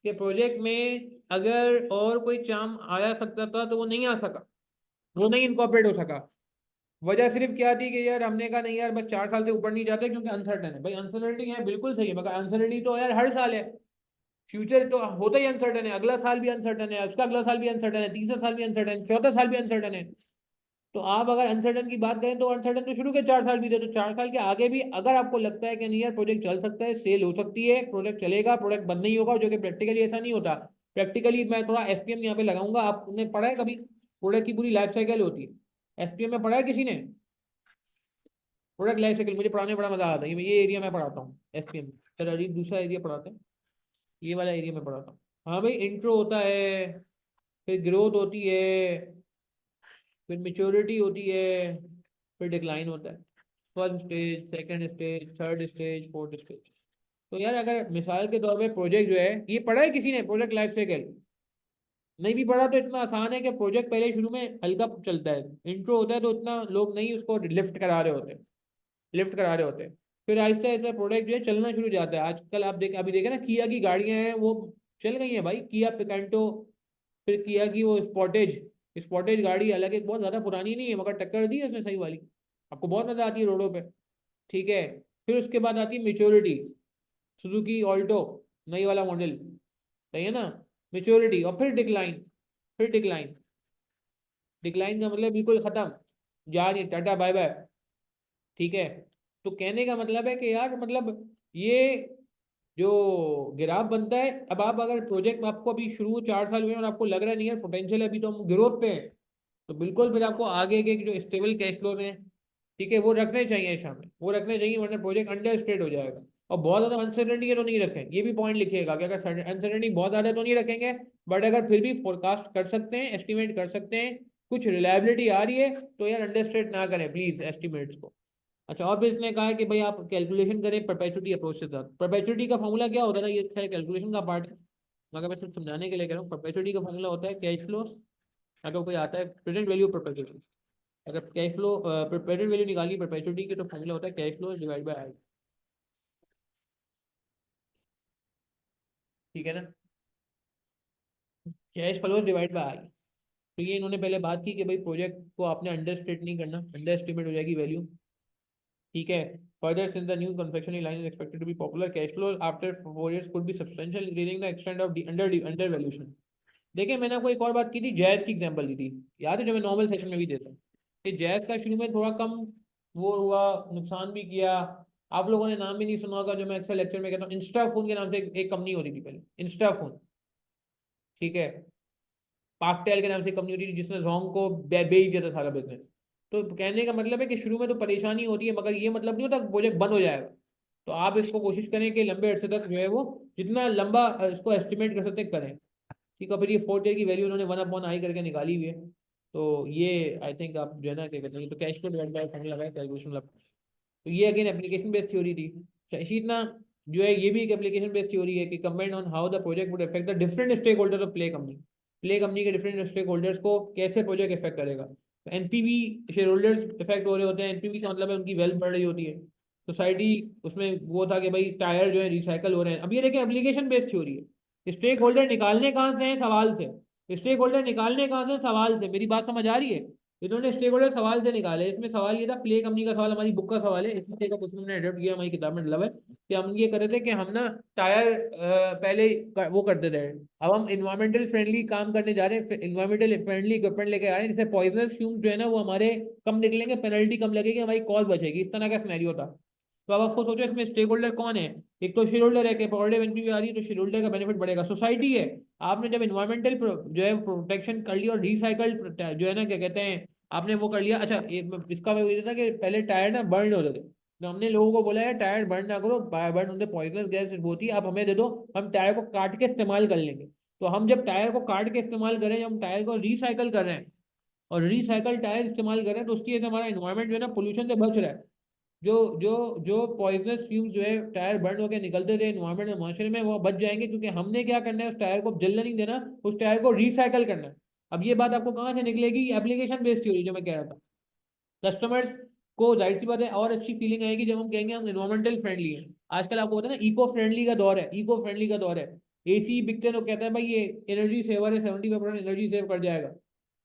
कि प्रोजेक्ट में अगर और कोई चार्म आया सकता था तो वो नहीं आ सका, वो नहीं इनकॉर्पोरेट हो सका। वजह सिर्फ क्या थी कि यार हमने कहा नहीं यार बस 4 साल से ऊपर नहीं जाते क्योंकि अनसर्टन है। भाई अनसर्टनिटी है, बिल्कुल सही है, मगर अनसर्टनिटी तो यार हर साल है, फ्यूचर तो होता ही अनसर्टन है, अगला साल भी अनसर्टन है, उसका अगला साल भी अनसर्टन है, तीसरा साल भी अनसर्टन है, चौथा साल भी अनसर्टन है। तो आप अगर अनसर्टन की बात करें तो अनसर्टन तो शुरू के 4 साल भी थे, तो 4 साल के आगे भी अगर आपको लगता है कि नहीं यार प्रोजेक्ट चल सकता है, सेल हो सकती है, प्रोजेक्ट चलेगा, प्रोजेक्ट बंद नहीं होगा, जो कि प्रैक्टिकली ऐसा नहीं होता। प्रैक्टिकली मैं थोड़ा SPM यहाँ पे लगाऊंगा, आपने पढ़ा है कभी प्रोडक्ट की पूरी लाइफ साइकिल होती है? SPM में पढ़ा है किसी ने? प्रोडक्ट लाइफ साइकिल मुझे पढ़ाने में बड़ा मजा आता है, ये एरिया मैं पढ़ाता हूँ SPM। चलो अभी दूसरा एरिया पढ़ाते हैं, ये वाला एरिया मैं पढ़ाता हूँ। हाँ भाई, इंट्रो होता है, फिर ग्रोथ होती है, फिर मेच्योरिटी होती है, फिर डिक्लाइन होता है। First stage, second stage, third stage, fourth stage. तो यार अगर मिसाल के तौर पे प्रोजेक्ट जो है, ये पढ़ा है किसी ने प्रोजेक्ट लाइफ साइकिल? नहीं भी पढ़ा तो इतना आसान है कि प्रोजेक्ट पहले शुरू में हल्का चलता है, इंट्रो होता है तो इतना लोग नहीं उसको लिफ्ट करा रहे होते, लिफ्ट करा रहे होते हैं। फिर आहिस्ता आहिस्ता प्रोडक्ट जो है चलना शुरू हो जाता है। आजकल आप देख, अभी देखे ना, किया की गाड़ियां हैं वो चल गई हैं भाई, किया पिकेंटो, फिर किया की वो स्पॉटेज। स्पॉटेज गाड़ी हालांकि बहुत ज़्यादा पुरानी नहीं है, मगर टक्कर दी है उसने सही वाली, आपको बहुत मजा आती है रोडों पे। ठीक है, फिर उसके बाद आती है मेच्योरिटी, सुजुकी ऑल्टो, नई वाला मॉडल, सही है ना, मेच्योरिटी, और फिर डिक्लाइन, फिर डिक्लाइन। डिक्लाइन का मतलब बिल्कुल खत्म, जा नहीं, टाटा बाय बाय। ठीक है, तो कहने का मतलब है कि यार मतलब ये जो ग्राफ बनता है, अब आप अगर प्रोजेक्ट में आपको अभी शुरू 4 साल हुए और आपको लग रहा है नहीं यार पोटेंशियल है, अभी तो हम ग्रोथ पे हैं, तो बिल्कुल फिर आपको आगे के जो स्टेबल कैश फ्लो में, ठीक है, वो रखने चाहिए शामिल, वो रखने चाहिए, वरना प्रोजेक्ट अंडर स्टेट हो जाएगा। और बहुत ज़्यादा अनसर्टेनिटी है तो नहीं रखें, ये भी पॉइंट लिखिएगा कि अगर अनसर्टेनिटी बहुत ज़्यादा है तो नहीं रखेंगे, बट अगर फिर भी फोरकास्ट कर सकते हैं, एस्टिमेट कर सकते हैं, कुछ रिलायबिलिटी आ रही है, तो यार अंडर स्टेट ना करें प्लीज़ एस्टिमेट्स को। अच्छा, और भी इसने कहा है कि भाई आप कैलकुलेशन करें परपेचुटी अप्रोच के साथ। परपेचुटी का फॉर्मूला क्या होता था, ये खैर कैलकुलेशन का पार्ट है, मगर मैं सिर्फ समझाने के लिए कह रहा हूँ। परपेचुटी का फॉर्मूला होता है कैश फ्लो, अगर कोई आता है प्रेजेंट वैल्यू परपेचुटी, अगर कैश फ्लो प्रेजेंट वैल्यू निकाली परपेचुटी की, तो फॉर्मूला होता है कैश फ्लो डिवाइड बाय आई। ठीक है ना, कैश फ्लो डिवाइड बाय आई। तो ये इन्होंने पहले बात की कि भाई प्रोजेक्ट को आपने अंडर स्टेट नहीं करना, अंडर एस्टिमेट हो जाएगी वैल्यू। ठीक है, further since the new confectionery line is expected to be popular, cash flow after 4 years could be substantial, increasing the extent of the under valuation. देखिए मैंने आपको एक और बात की थी, जैज की एग्जांपल दी थी, याद है, जो मैं नॉर्मल सेशन में भी देता हूँ, कि जैज का शुरू में थोड़ा कम वो हुआ, नुकसान भी किया। आप लोगों ने नाम भी नहीं सुना होगा, जो मैं अक्सर लेक्चर में कहता हूँ, इंस्टा फोन के नाम से एक कंपनी होती थी पहले, इंस्टा फोन। ठीक है, पाकटेल के नाम से कंपनी होती थी जिसने जोंग को बेच दिया था सारा बिजनेस। तो कहने का मतलब है कि शुरू में तो परेशानी होती है, मगर ये मतलब नहीं होता प्रोजेक्ट बंद हो जाएगा। तो आप इसको कोशिश करें कि लंबे अरसे तक जो है वो जितना लंबा इसको एस्टिमेट कर सकते हैं करें। ठीक है, फिर ये 4 की वैल्यू उन्होंने 1/i करके निकाली हुई है। तो ये आई थिंक आप जो है ना क्या कहते हैं, तो cash flow divide by formula लगाए कैलकुलेशन। तो ये अगेन एप्लीकेशन बेस्ड थ्योरी थी। तो इसी इतना जो है ये भी एक एप्लीकेशन बेस्ड थ्योरी है कि comment on how the project would affect the different stakeholders of play company के डिफरेंट स्टेक होल्डर्स को कैसे प्रोजेक्ट इफेक्ट करेगा। तो एनपीवी शेयर होल्डर्स इफेक्ट हो रहे होते हैं, एनपीवी का मतलब है उनकी वेल्थ बढ़ रही होती है। सोसाइटी उसमें वो था कि भाई टायर जो है रिसाइकल हो रहे हैं। अब ये देखिए एप्लीकेशन बेस्ड थ्योरी है, स्टेक होल्डर निकालने कहाँ से हैं सवाल से, स्टेक होल्डर निकालने कहाँ से सवाल से, मेरी बात समझ आ रही है। इन्होंने स्टेक होल्डर सवाल से निकाले, इसमें सवाल ये था प्ले कंपनी का सवाल, हमारी बुक का सवाल है, इसमें का क्वेश्चन हमने अडॉप्ट किया हमारी किताब में डला है कि हम ये कर रहे थे कि हम ना टायर पहले वो करते थे, अब हम इन्वायरमेंटल फ्रेंडली काम करने जा रहे हैं, इन्वायरमेंटल फ्रेंडली इक्विपमेंट लेके आ रहे हैं, जिससे पॉइजनस फ्यूम्स जो है ना वो हमारे कम निकलेंगे, पेनल्टी कम लगेगी, हमारी कॉस्ट बचेगी, इस तरह का सिनेरियो था। तो अब आपको सोचो इसमें स्टेक होल्डर कौन है। एक तो शेयर होल्डर है कि पॉजिटिव एनपीवी आ रही है तो शेयर होल्डर का बेनिफिट बढ़ेगा। सोसाइटी है, आपने जब इन्वायरमेंटल जो है प्रोटेक्शन कर लिया और रिसाइकल जो है ना क्या कहते हैं आपने वो कर लिया। अच्छा इसका मैं ये था कि पहले टायर ना बर्न होते थे, तो हमने लोगों को बोला है टायर बर्न ना करो, बर्न होते पॉइजनस गैस होती है, आप हमें दे दो, हम टायर को काट के इस्तेमाल कर लेंगे। तो हम जब टायर को काट के इस्तेमाल करें, जब हम टायर को रिसाइकल कर रहे हैं और रिसाइकल टायर इस्तेमाल कर रहे हैं, तो उसकी वजह से हमारा इन्वायरमेंट जो है ना पोल्यूशन से बच रहा है। जो जो जो पॉइजनस फ्यूम्स जो है टायर बर्न होकर निकलते थे इन्वायरमेंट में माशरे में, वो बच जाएंगे, क्योंकि हमने क्या करना है उस टायर को जलने नहीं देना, उस टायर को रिसाइकल करना है। अब ये बात आपको कहाँ से निकलेगी, एप्लीकेशन बेस्ड थ्योरी जो मैं कह रहा था। कस्टमर्स को जाहिर सी बात है और अच्छी फीलिंग आएगी जब हम कहेंगे हम इन्वायरमेंटल फ्रेंडली हैं। आजकल आपको पता है ना इको फ्रेंडली का दौर है, इको फ्रेंडली का दौर है। एसी बिकते हैं, लोग कहते हैं भाई ये एनर्जी सेवर है, 75% एनर्जी सेव कर जाएगा।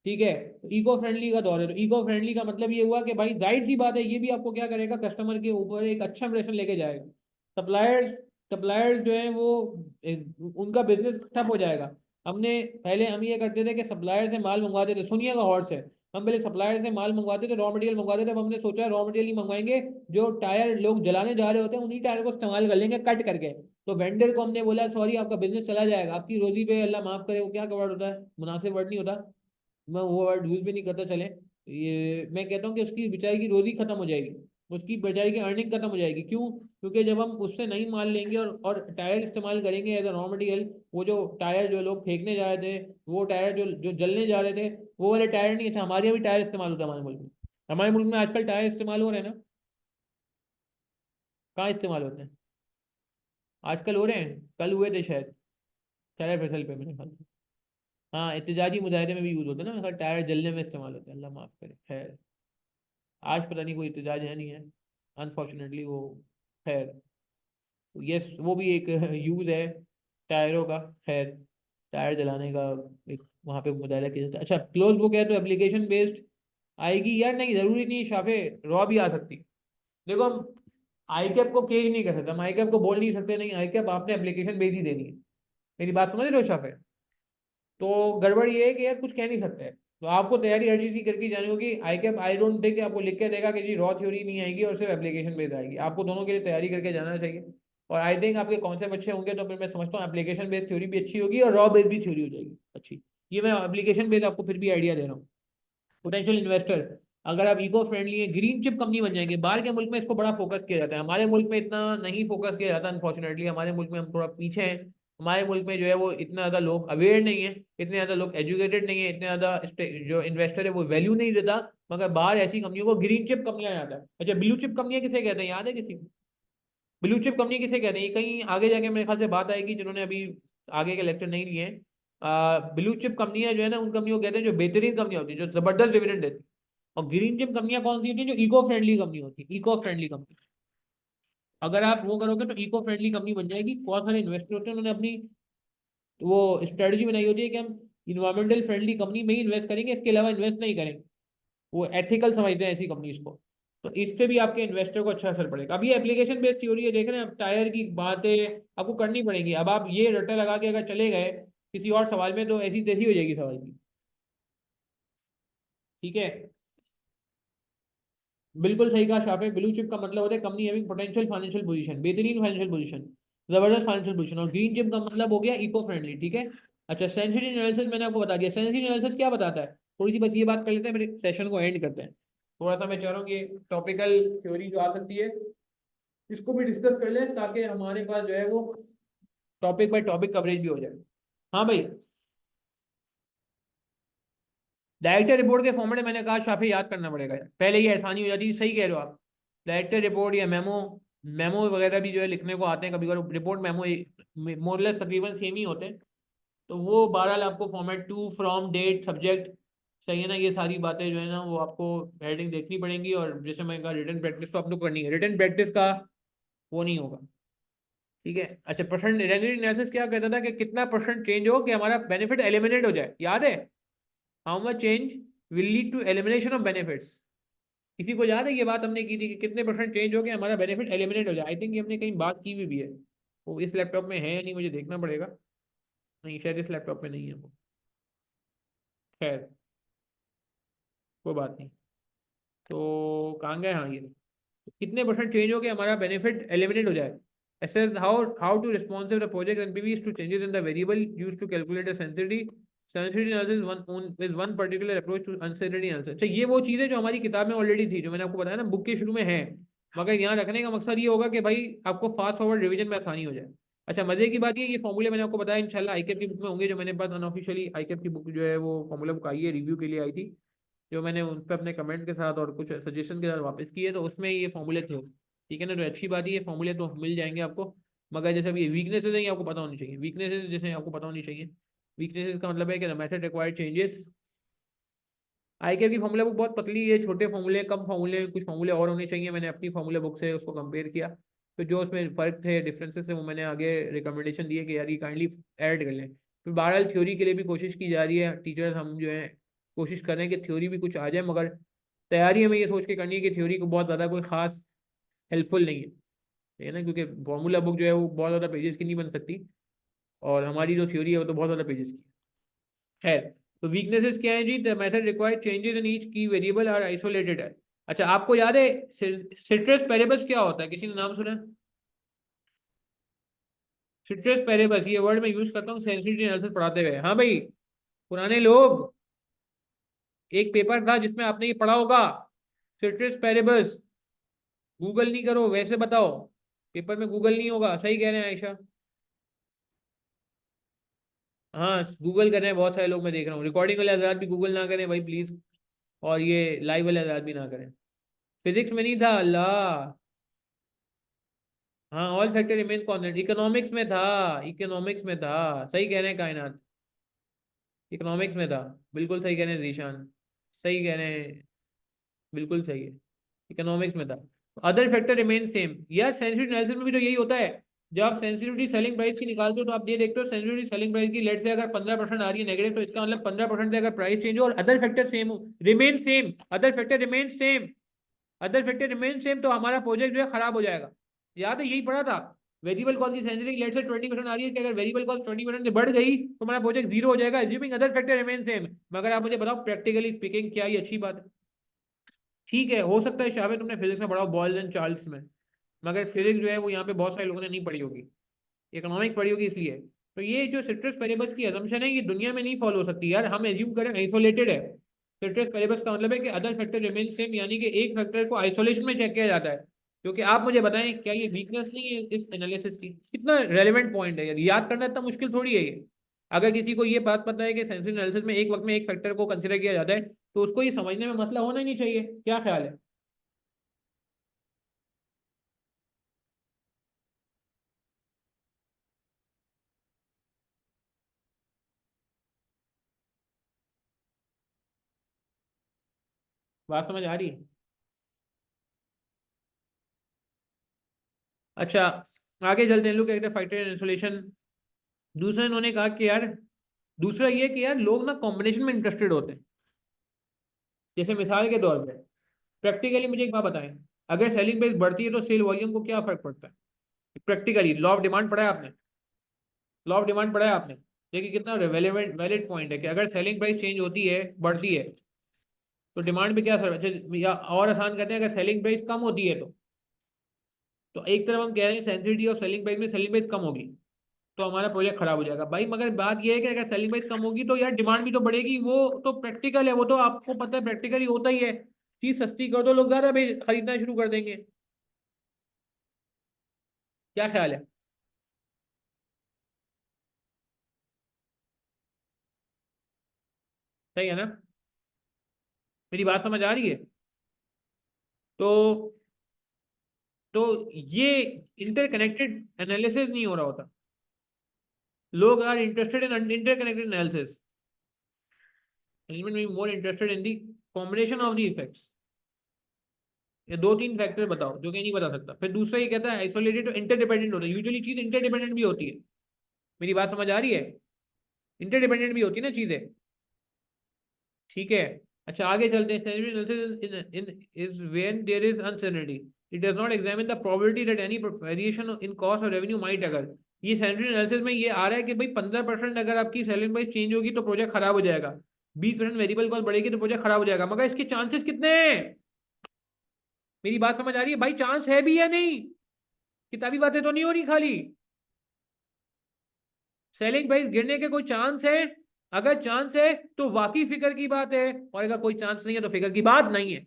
ठीक है, तो इको फ्रेंडली का दौर है, तो इको फ्रेंडली का मतलब ये हुआ कि भाई जाहिर सी बात है ये भी आपको क्या करेगा, कस्टमर के ऊपर एक अच्छा इंप्रेशन लेके जाएगा। सप्लायर्स सप्लायर्स जो है वो उनका बिजनेस ठप हो जाएगा। पहले हम ये करते थे कि सप्लायर से माल मंगवाते थे, सुनिएगा हॉर्स है, हम पहले सप्लायर से माल मंगवाते थे, रॉ मटेरियल मंगवाते थे। अब हमने सोचा रॉ मटेरियल ही मंगवाएंगे, जो टायर लोग जलाने जा रहे होते हैं उन्हीं टायर को इस्तेमाल कर लेंगे कट करके। तो वेंडर को हमने बोला सॉरी आपका बिजनेस चला जाएगा, आपकी रोजी पे अल्लाह माफ करे, वो क्या वर्ड होता है, मुनासिब वर्ड नहीं होता, मैं वो वर्ड यूज भी नहीं करता चले। ये मैं कहता हूँ कि उसकी बेचारी की रोजी खत्म हो जाएगी, उसकी बेचारी की अर्निंग खत्म हो जाएगी। क्यों? क्योंकि जब हम उससे नहीं माल लेंगे और टायर इस्तेमाल करेंगे एज अ रॉ मटेरियल, वो जो टायर जो लोग फेंकने जा रहे थे, वो टायर जो जो जलने जा रहे थे, वो वाले टायर नहीं। अच्छा हमारे यहाँ भी टायर इस्तेमाल होता है हमारे मुल्क में, हमारे मुल्क में आजकल टायर इस्तेमाल हो रहे हैं ना, कहाँ इस्तेमाल होते हैं, आजकल हो रहे हैं, कल हुए थे शायद टायर फसल पे मैंने ख्याल। हाँ एहतजाजी मुजाहरे में भी यूज होते हैं ना, टायर जलने में इस्तेमाल होते हैं, अल्लाह माफ करे। खैर आज पता नहीं कोई एहतजाज है नहीं है, अनफॉर्चुनेटली वो। खैर यस वो भी एक यूज है टायरों का। खैर टायर जलाने का एक वहाँ पे मुजाहरा किया जाता है। अच्छा क्लोज बुक है तो एप्लीकेशन बेस्ड आएगी यार, नहीं जरूरी नहीं शाफे, रॉ भी आ सकती। देखो हम आई कैप को केज नहीं कर सकते, हम आई कैप को बोल नहीं सकते नहीं आई कैप आपने एप्लीकेशन भेज ही देनी है। मेरी बात समझ रहे हो शाफे? तो गड़बड़ ये है कि यार कुछ कह नहीं सकते, तो आपको तैयारी हर चीज़ की करके जानी होगी। आई कैप आई डोंट थिंक आपको लिख के देगा कि जी रॉ थ्योरी नहीं आएगी और सिर्फ एप्लीकेशन बेस्ड आएगी, आपको दोनों के लिए तैयारी करके जाना चाहिए। और आई थिंक आपके कॉन्सेप्ट अच्छे होंगे तो फिर मैं समझता हूँ एप्लीकेशन बेस्ड थ्योरी भी अच्छी होगी और रॉ बेस्ड भी थ्योरी हो जाएगी अच्छी। ये मैं एप्लीकेशन बेस्ड आपको फिर भी आइडिया दे रहा हूँ। पोटेंशियल इन्वेस्टर, अगर आप इको फ्रेंडली है, ग्रीन चिप कंपनी बन जाएंगे। बाहर के मुल्क में इसको बड़ा फोकस किया जाता है, हमारे मुल्क में इतना नहीं फोकस किया जाता अनफॉर्चुनेटली, हमारे मुल्क में हम थोड़ा पीछे हैं। हमारे मुल्क में जो है वो इतना ज़्यादा लोग अवेयर नहीं है, इतने ज़्यादा लोग एजुकेटेड नहीं है, इतने ज़्यादा जो इन्वेस्टर है वो वैल्यू नहीं देता। मगर बाहर ऐसी कंपनियों को ग्रीन चिप कंपनियां याद है। अच्छा ब्लू चिप कंपनियां किसे कहते हैं, याद है किसी को? ब्लू चिप कंपनी किसे कहते हैं, ये कहीं आगे जाके मेरे ख्याल से बात आएगी, जिन्होंने अभी आगे के लेक्चर नहीं लिए हैं। ब्लू चिप कंपनियां जो है ना उन कंपनियों को कहते हैं जो बेहतरीन कंपनियां होती है, जो जबरदस्त डिविडेंड देती है। और ग्रीन चिप कंपनियां कौन सी होती है, जो इको फ्रेंडली कंपनी होती है, इको फ्रेंडली कंपनी। अगर आप वो करोगे तो इको फ्रेंडली कंपनी बन जाएगी। बहुत सारे इन्वेस्टर होते हैं, उन्होंने अपनी वो स्ट्रेटजी बनाई होती है कि हम इन्वायरमेंटल फ्रेंडली कंपनी में ही इन्वेस्ट करेंगे, इसके अलावा इन्वेस्ट नहीं करेंगे। वो एथिकल समझते हैं ऐसी कंपनीज को। तो इससे भी आपके इन्वेस्टर को अच्छा असर पड़ेगा। अब ये एप्लीकेशन बेस्ड थ्योरी है, देख रहे हैं, अब टायर की बातें आपको करनी पड़ेंगी। अब आप ये रट्टा लगा के अगर चले गए किसी और सवाल में तो ऐसी तैसी हो जाएगी सवाल की। ठीक है, बिल्कुल सही कहा शाफे, ब्लू चिप का मतलब होता है company having potential financial position, बेहतरीन फाइनेंशियल पोजीशन, जबरदस्त फाइनेंशियल पोजीशन। और ग्रीन चिप का मतलब हो गया इको फ्रेंडली। ठीक है, अच्छा, सेंसिटिव एनालिसिस मैंने आपको बता दिया। सेंसिटिव एनालिसिस क्या बताता है, थोड़ी सी बस ये बात कर लेते हैं, मेरे सेशन को एंड करते हैं। थोड़ा सा मैं चाह रहा हूँ कि टॉपिकल थ्योरी जो आ सकती है इसको भी डिस्कस कर लें, ताकि हमारे पास जो है वो टॉपिक बाय टॉपिक कवरेज भी हो जाए। हाँ भाई, डायरेक्टर रिपोर्ट के फॉर्मेट मैंने कहा शाफी याद करना पड़ेगा यार, पहले ये आसानी हो जाती है। सही कह रहे हो आप, डायरेक्टर रिपोर्ट या मेमो, मेमो वगैरह भी जो है लिखने को आते हैं कभी कभी। रिपोर्ट मेमो मोरलेस तकरीबन सेम ही होते हैं। तो वो बहरहाल आपको format, to, from, date, subject, सही है ना, ये सारी बातें जो है ना वो आपको हेडिंग देखनी पड़ेंगी। और जैसे मैंने कहा रिटन प्रैक्टिस तो आपको करनी है, रिटन प्रैक्टिस का वो नहीं होगा। ठीक है। अच्छा, परसेंट रेवेन्यू एनालिसिस क्या कहता था कि कितना परसेंट चेंज हो कि हमारा बेनिफिट एलिमिनेट हो जाए, याद है? How much change will lead to elimination of benefits. किसी को याद है ये बात हमने की थी कि कितने परसेंट चेंज हो के हमारा बेनिफिट एलिमिनेट हो जाए? आई थिंक ये हमने कहीं बात की हुई भी है। वो इस लैपटॉप में है या नहीं मुझे देखना पड़ेगा। नहीं, शायद इस लैपटॉप में नहीं है वो। खैर, कोई बात नहीं। तो कहाँ गए? हाँ, ये कितने परसेंट चेंज हो गया हमारा बेनिफिट एलिमिनेट हो जाए। Assess how to responsive the project NPVs to changes in the variable used to calculate the sensitivity. Sensitivity analysis is one particular approach to uncertainty analysis. अच्छा, ये वो चीज़ें जो हमारी किताब में ऑलरेडी थी, जो मैंने आपको बताया ना बुक के शुरू में है, मगर यहाँ रखने का मकसद ये होगा कि भाई आपको फास्ट फॉरवर्ड रिवीजन में आसानी हो जाए। अच्छा, मजे की बात ये फॉर्मूले मैंने आपको बताया इंशाल्लाह आईकेप की बुक में होंगे, जो मैंने पास अनऑफिशियली आईकेप की बुक जो है वो फॉर्मूला बुक आई है, रिव्यू के लिए आई थी, जो मैंने उन पर अपने कमेंट के साथ और कुछ सजेशन के साथ वापस किए, तो उसमें ये फॉर्मूले थे। ठीक है ना, तो अच्छी बात है, ये फॉर्मूले तो मिल जाएंगे आपको। मगर जैसे अभी वीकनेसेस है, ये आपको पता होनी चाहिए। वीकनेसेस जैसे आपको पता होनी चाहिए। वीकनेसेस का मतलब है कि मेथड रिक्वायर्ड चेंजेस। आईके की फॉर्मूला बुक बहुत पतली है, छोटे फॉर्मूले, कम फॉर्मूले, कुछ फॉर्मूले और होने चाहिए। मैंने अपनी फॉर्मूला बुक से उसको कंपेयर किया, तो जो उसमें फर्क थे, डिफरेंसेस थे, वो मैंने आगे रिकमेंडेशन दिए कि यार ये काइंडली ऐड कर लें। तो बहरहाल थ्योरी के लिए भी कोशिश की जा रही है, टीचर्स हम जो है कोशिश कर रहे हैं कि थ्योरी भी कुछ आ जाए, मगर तैयारी हमें ये सोच के करनी है कि थ्योरी को बहुत ज़्यादा कोई खास हेल्पफुल नहीं है। ठीक है ना, क्योंकि फॉर्मूला बुक जो है वो बहुत ज़्यादा पेजेस की नहीं बन सकती, और हमारी जो थ्योरी है वो तो बहुत ज़्यादा पेजेस की है। तो वीकनेसेस क्या है जी? The method required changes in each key variable are isolated है। अच्छा, आपको याद है सिट्रस पेरेबस क्या होता है? किसी ने नाम सुना? सिट्रस पेरेबस, ये वर्ड मैं यूज करता हूँ सेंसिटिविटी एनालिसिस पढ़ाते हुए। हाँ भाई, पुराने लोग, एक पेपर था जिसमें आपने ये पढ़ा होगा, सिट्रस पेरेबस। गूगल नहीं करो, वैसे बताओ, पेपर में गूगल नहीं होगा। सही कह रहे हैं आयशा? हाँ, गूगल कर रहे हैं बहुत सारे लोग, मैं देख रहा हूँ। रिकॉर्डिंग वाले हजरात भी गूगल ना करें भाई प्लीज, और ये लाइव वाले हजरात भी ना करें। फिजिक्स में नहीं था, अल्लाह। हाँ, all factor remain constant, economics में था। इकोनॉमिक्स में था, सही कह रहे हैं कायनात, इकोनॉमिक्स में था। बिल्कुल सही कह रहे हैं जीशान, सही कह रहे हैं, बिल्कुल सही है, इकोनॉमिक्स में था। Other factor remain same. यार सेंसिटिव एनालिसिस में भी तो यही होता है। जब आप सेंसिटिविटी सेलिंग प्राइस की निकालते हो, तो आप ये देखते हो सेंसिटिविटी सेलिंग प्राइस की लेट से अगर 15% आ रही है नेगेटिव, तो इसका मतलब 15% से अगर प्राइस चेंज हो और अदर फैक्टर सेम हो, remain same, other factor remain same, other factor remain same, तो हमारा प्रोजेक्ट जो है खराब हो जाएगा। याद है, यही पढ़ा था। वेरिएबल कॉस्ट की सेंसिटिविटी लेट से 20% आ रही है कि अगर वेरिएबल कॉस्ट 20% से बढ़ गई तो हमारा प्रोजेक्ट जीरो हो जाएगा, assuming other factor remain same. मगर आप मुझे बताओ प्रैक्टिकली स्पीकिंग क्या ये अच्छी बात है? ठीक है, हो सकता है शायद तुमने फिजिक्स में पढ़ा हो, बॉयल्स एंड चार्ल्स में, मगर फिजिक्स जो है वो यहाँ पे बहुत सारे लोगों ने नहीं पढ़ी होगी, इकोनॉमिक्स पढ़ी होगी इसलिए। तो ये जो सिट्रस पेरेबस की असम्पशन है, ये दुनिया में नहीं फॉलो हो सकती यार। हम एज्यूम करें आइसोलेटेड है, सिट्रस पेरेबस का मतलब है कि अदर फैक्टर रिमेन सेम, यानी कि एक फैक्टर को आइसोलेशन में चेक किया जाता है। क्योंकि आप मुझे बताएं, क्या ये वीकनेस नहीं है इस एनालिसिस की? कितना रेलेवेंट पॉइंट है यार, याद करना इतना मुश्किल थोड़ी है ये। अगर किसी को ये बात पता है कि सेंसिटिव एनालिसिस में एक वक्त में एक फैक्टर को कंसिडर किया जाता है, तो उसको ये समझने में मसला होना ही नहीं चाहिए। क्या ख्याल है? बात समझ आ रही है? अच्छा, आगे चलते हैं। Look at the factor insulation. दूसरा इन्होंने कहा कि यार, दूसरा ये कि यार लोग ना कॉम्बिनेशन में इंटरेस्टेड होते हैं। जैसे मिसाल के तौर पे, प्रैक्टिकली मुझे एक बात बताएं, अगर सेलिंग प्राइस बढ़ती है तो सेल वॉल्यूम को क्या फर्क पड़ता है? प्रैक्टिकली लॉ ऑफ डिमांड पढ़ा है आपने? लॉ ऑफ डिमांड पढ़ा है आपने? देखिए कितना रेलेवेंट वैलिड पॉइंट है कि अगर सेलिंग प्राइस चेंज होती है, बढ़ती है, तो डिमांड पे क्या असर? अच्छा, या और आसान कहते हैं, अगर सेलिंग प्राइस कम होती है तो एक तरफ हम कह रहे हैं सेंसिटिविटी ऑफ सेलिंग प्राइस में सेलिंग प्राइस कम होगी, तो हमारा प्रोजेक्ट खराब हो जाएगा भाई। मगर बात ये है कि अगर सेलिंग प्राइस कम होगी तो यार डिमांड भी तो बढ़ेगी, वो तो प्रैक्टिकल है, वो तो आपको पता है प्रैक्टिकली होता ही है। चीज सस्ती कर दो लोग ज्यादा खरीदना शुरू कर देंगे। क्या ख्याल है? सही है ना? मेरी बात समझ आ रही है? तो तो ये इंटरकनेक्टेड एनालिसिस नहीं हो रहा होता। लोग are interested in interconnected analysis, management में more interested in the combination of the effects. ये दो तीन फैक्टर बताओ जो कि नहीं बता सकता। फिर दूसरा ये कहता है आइसोलेटेड तो इंटरडिपेंडेंट होता है। यूजुअली चीज इंटरडिपेंडेंट भी होती है। मेरी बात समझ आ रही है? इंटरडिपेंडेंट भी होती है ना चीजें। ठीक है। अच्छा आगे चलते हैं। Is when there is uncertainty, it does not examine the probability that any variation in cost और रेवेन्यू माइट अगर। ये सैलरी एनालिसिस में ये आ रहा है कि भाई 15% अगर आपकी सैलरी प्राइस चेंज होगी तो प्रोजेक्ट खराब हो जाएगा, 20% वेरिएबल कॉस्ट बढ़ेगी तो प्रोजेक्ट खराब हो जाएगा। मगर इसके चांसेस कितने हैं? मेरी बात समझ आ रही है भाई? चांस है भी या नहीं? किताबी बातें तो नहीं हो रही खाली। सेलिंग प्राइस गिरने के कोई चांस है? अगर चांस है तो वाकई फिकर की बात है, और अगर कोई चांस नहीं है तो फिकर की बात नहीं है।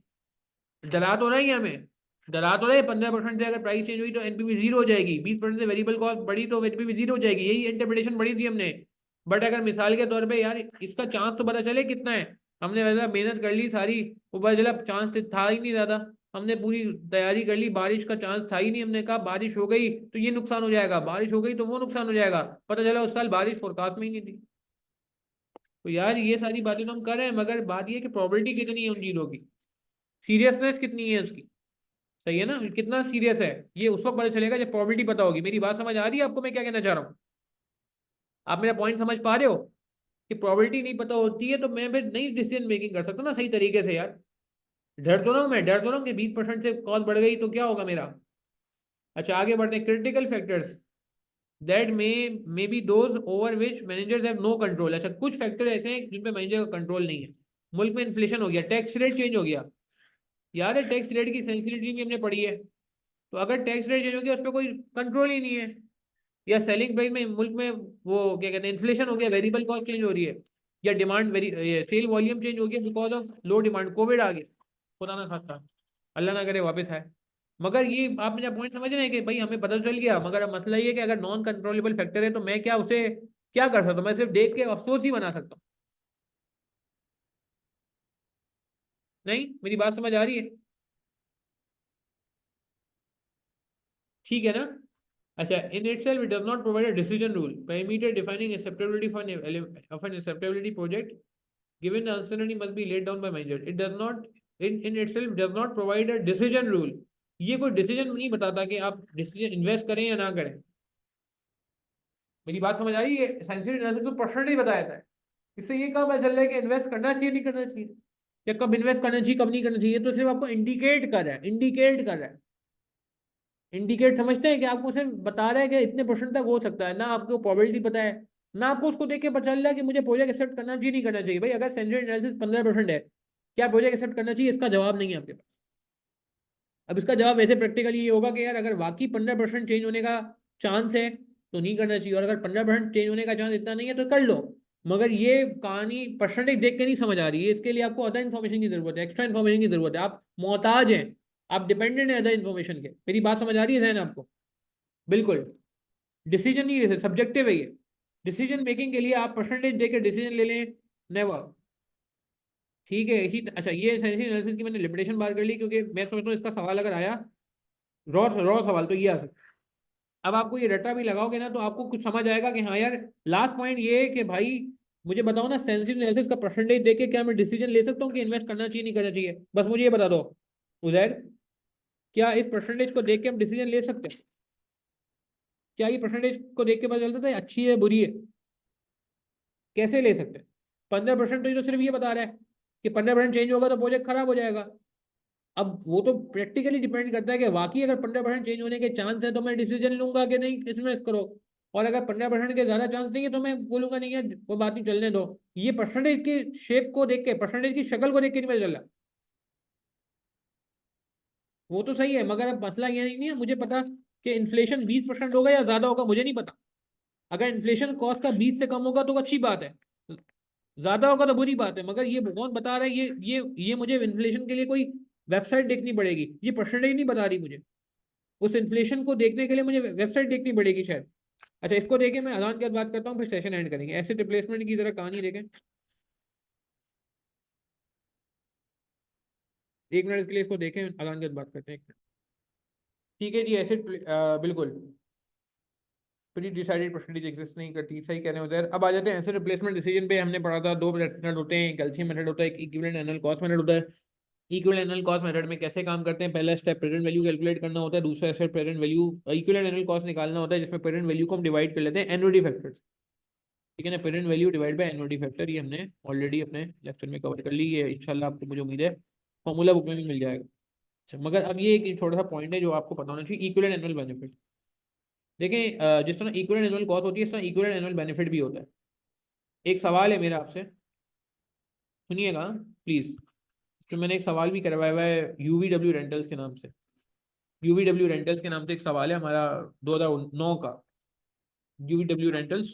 डरा तो नहीं है हमें? डरा तो नहीं। 15% से अगर प्राइस चेंज हुई तो एनपीवी जीरो हो जाएगी, 20% से वेरिएबल कॉस्ट बढ़ी तो एनपीवी जीरो हो जाएगी, यही इंटरप्रिटेशन बढ़ी थी हमने। बट अगर मिसाल के तौर पे यार इसका चांस तो पता चले कितना है। हमने वैसा मेहनत कर ली सारी, ऊपर चला चांस था ही नहीं ज्यादा। हमने पूरी तैयारी कर ली, बारिश का चांस था ही नहीं, हमने कहा बारिश हो गई तो ये नुकसान हो जाएगा, बारिश हो गई तो वो नुकसान हो जाएगा। पता चला उस साल बारिश फोरकास्ट में ही नहीं थी। तो यार ये सारी बातें तो हम कर रहे हैं, मगर बात ये है कि प्रोबेबिलिटी कितनी है उन चीजों की, सीरियसनेस कितनी है उसकी। सही है ना? कितना सीरियस है ये उस वक्त पता चलेगा जब प्रोबेबिलिटी पता होगी। मेरी बात समझ आ रही है आपको मैं क्या कहना चाह रहा हूँ? आप मेरा पॉइंट समझ पा रहे हो? कि प्रोबेबिलिटी नहीं पता होती है तो मैं फिर नहीं डिसीजन मेकिंग कर सकता ना सही तरीके से यार। डर तो ना हूं मैं, डर तो ना हूं कि 20% से कॉस्ट बढ़ गई तो क्या होगा मेरा। अच्छा आगे बढ़ते हैं। Critical factors that may be those over which managers have no control. अच्छा कुछ फैक्टर ऐसे हैं जिन पे मैनेजर का कंट्रोल नहीं है। मुल्क में इन्फ्लेशन हो गया, टैक्स रेट चेंज हो गया। यार है टैक्स रेट की सेंसिटिविटी भी हमने पढ़ी है। तो अगर टैक्स रेट चेंज हो गया उस पर कोई कंट्रोल ही नहीं है। या सेलिंग प्राइस में मुल्क में वो क्या कहते हैं इन्फ्लेशन हो गया, वेरिएबल कॉस्ट चेंज हो रही है। या demand vary sale volume change हो गया because of low demand, covid आ गया, खुदा ना खास्ता, अल्लाह ना करे वापस आए। मगर ये आप मेरा पॉइंट समझ रहे हैं कि भाई हमें पता चल गया, मगर अब मसला ये है कि अगर नॉन कंट्रोलेबल फैक्टर है तो मैं क्या उसे क्या कर सकता हूँ? मैं सिर्फ देख के अफसोस ही बना सकता हूँ। नहीं मेरी बात समझ आ रही है? ठीक है ना? अच्छा in itself it does not provide a decision rule parameter defining acceptability for of an acceptability project given the uncertainty must be laid down by manager. It does not in itself does not provide a decision rule. ये कोई decision नहीं बताता कि आप decision invest करें या ना करें। मेरी बात समझ आ रही है? साइंटिफिक एनालिसिस तो परसेंटेज बताया था। इससे ये कहा पता चल रहा है कि इन्वेस्ट करना चाहिए नहीं करना चाहिए, या कब इन्वेस्ट करना चाहिए कब नहीं करना चाहिए। तो सिर्फ आपको इंडिकेट कर रहा है, इंडिकेट कर रहा है। इंडिकेट समझते हैं कि आपको सिर्फ बता रहा है कि इतने परसेंट तक हो सकता है, ना आपको प्रोबेबिलिटी पता है, ना आपको उसको देख के पता चल रहा है कि मुझे प्रोजेक्ट एक्सेप्ट करना चाहिए नहीं करना चाहिए। भाई अगर सेंचुरी एनालिसिस 15% है, क्या प्रोजेक्ट एक्सेप्ट करना चाहिए? इसका जवाब नहीं है आपके पास। अब इसका जवाब ऐसे प्रैक्टिकली ये होगा कि यार अगर वाकई 15% चेंज होने का चांस है तो नहीं करना चाहिए, और अगर 15% चेंज होने का चांस इतना नहीं है तो कर लो। मगर ये कहानी परसेंटेज देख के नहीं समझ आ रही है, इसके लिए आपको अदर इन्फॉर्मेशन की जरूरत है, एक्स्ट्रा इन्फॉर्मेशन की जरूरत है। आप मोहताज हैं, आप डिपेंडेंट हैं अदर इन्फॉर्मेशन के। मेरी बात समझ आ रही है जहन आपको? बिल्कुल। डिसीजन नहीं ले सकते, सब्जेक्टिव है ये। डिसीजन मेकिंग के लिए आप परसेंटेज देकर डिसीजन ले लें, नेवर। ठीक है इसी अच्छा ये सेंसिटिव एनालिसिस की मैंने लिमिटेशन बात कर ली, क्योंकि मैं समझता हूँ इसका सवाल अगर आया रॉ रॉ सवाल तो ये आ सकता है। अब आपको ये रट्टा भी लगाओगे ना तो आपको कुछ समझ आएगा कि हाँ यार लास्ट पॉइंट ये है कि भाई मुझे बताओ ना सेंसिटिव एनालिसिस का परसेंटेज देके क्या मैं डिसीजन ले सकता हूँ कि इन्वेस्ट करना चाहिए नहीं करना चाहिए? बस मुझे ये बता दो उजैर, क्या इस परसेंटेज को देख के हम डिसीजन ले सकते हैं? क्या ये परसेंटेज को देख के पता चल सकता है अच्छी है बुरी है? कैसे ले सकते हैं? 15% तो ये तो सिर्फ ये बता रहा है कि 15% चेंज होगा तो प्रोजेक्ट खराब हो जाएगा। अब वो तो प्रैक्टिकली डिपेंड करता है कि वाकई अगर 15% चेंज होने के चांस है तो मैं डिसीजन लूंगा कि नहीं इन्वेस्ट करो। और अगर 15% के ज्यादा चांस नहीं है तो मैं बोलूंगा नहीं यार कोई बात नहीं चलने दो। ये परसेंटेज की शेप को देख के, परसेंटेज की शक्ल को देख के नहीं पता चल रहा। वो तो सही है, मगर अब मसला ये नहीं है मुझे पता कि इन्फ्लेशन 20% होगा या ज्यादा होगा, मुझे नहीं पता। अगर इन्फ्लेशन कॉस्ट का 20 से कम होगा तो अच्छी बात है, ज्यादा होगा तो बुरी बात है। मगर ये कौन बता रहा है? ये मुझे इन्फ्लेशन के लिए कोई वेबसाइट देखनी पड़ेगी, ये परसेंटेज नहीं बता रही मुझे। उस इन्फ्लेशन को देखने के लिए मुझे वेबसाइट देखनी पड़ेगी शायद। अच्छा, इसको देखें, मैं अजान के बाद बात करता हूँ, फिर सेशन एंड करेंगे। एसिड रिप्लेसमेंट की जरा कहानी देखें, 1 मिनट के लिए इसको देखें, अजान के बाद बात करते हैं। ठीक है जी, एसिड बिल्कुल प्री डिसाइडेड परसेंटेज एग्जिस्ट नहीं करती, सही कह रहे हैं उधर। अब आ जाते हैं एसिड रिप्लेसमेंट डिसीजन पे। हमने पढ़ा था 2 मेथड होते हैं, कैल्शियम मेथड होता है, एक इक्विवेलेंट एनुअल कॉस्ट मेथड होता है। इक्विवेलेंट एनुअल कॉस्ट मेथड में कैसे काम करते हैं? पहला स्टेप प्रेजेंट वैल्यू कैलकुलेट करना होता है, दूसरा step present value equivalent annual cost निकालना होता है, जिसमें प्रेजेंट वैल्यू को हम डिवाइड कर लेते हैं एनुअलिटी फैक्टर। ठीक है ना, present value divide by annuity factor, ये हमने ऑलरेडी अपने लेक्चर में कवर कर ली है। इंशाल्लाह आपको, मुझे उम्मीद है, फॉर्मूला बुक में भी मिल जाएगा। अच्छा, मगर अब ये एक छोटा सा पॉइंट है जो आपको पता होना चाहिए, इक्विवेलेंट एनुअल बेनिफिट। देखें, जिस तरह इक्विवेलेंट एनुअल कॉस्ट होती है, इस तरह इक्विवेलेंट एनुअल बेनिफिट भी होता है। एक सवाल है मेरा आपसे, सुनिएगा प्लीज। तो मैंने एक सवाल भी करवाया हुआ है यूवीडब्ल्यू रेंटल्स के नाम से। यूवीडब्ल्यू रेंटल्स के नाम से एक सवाल है हमारा, 2009 का। यूवीडब्ल्यू रेंटल्स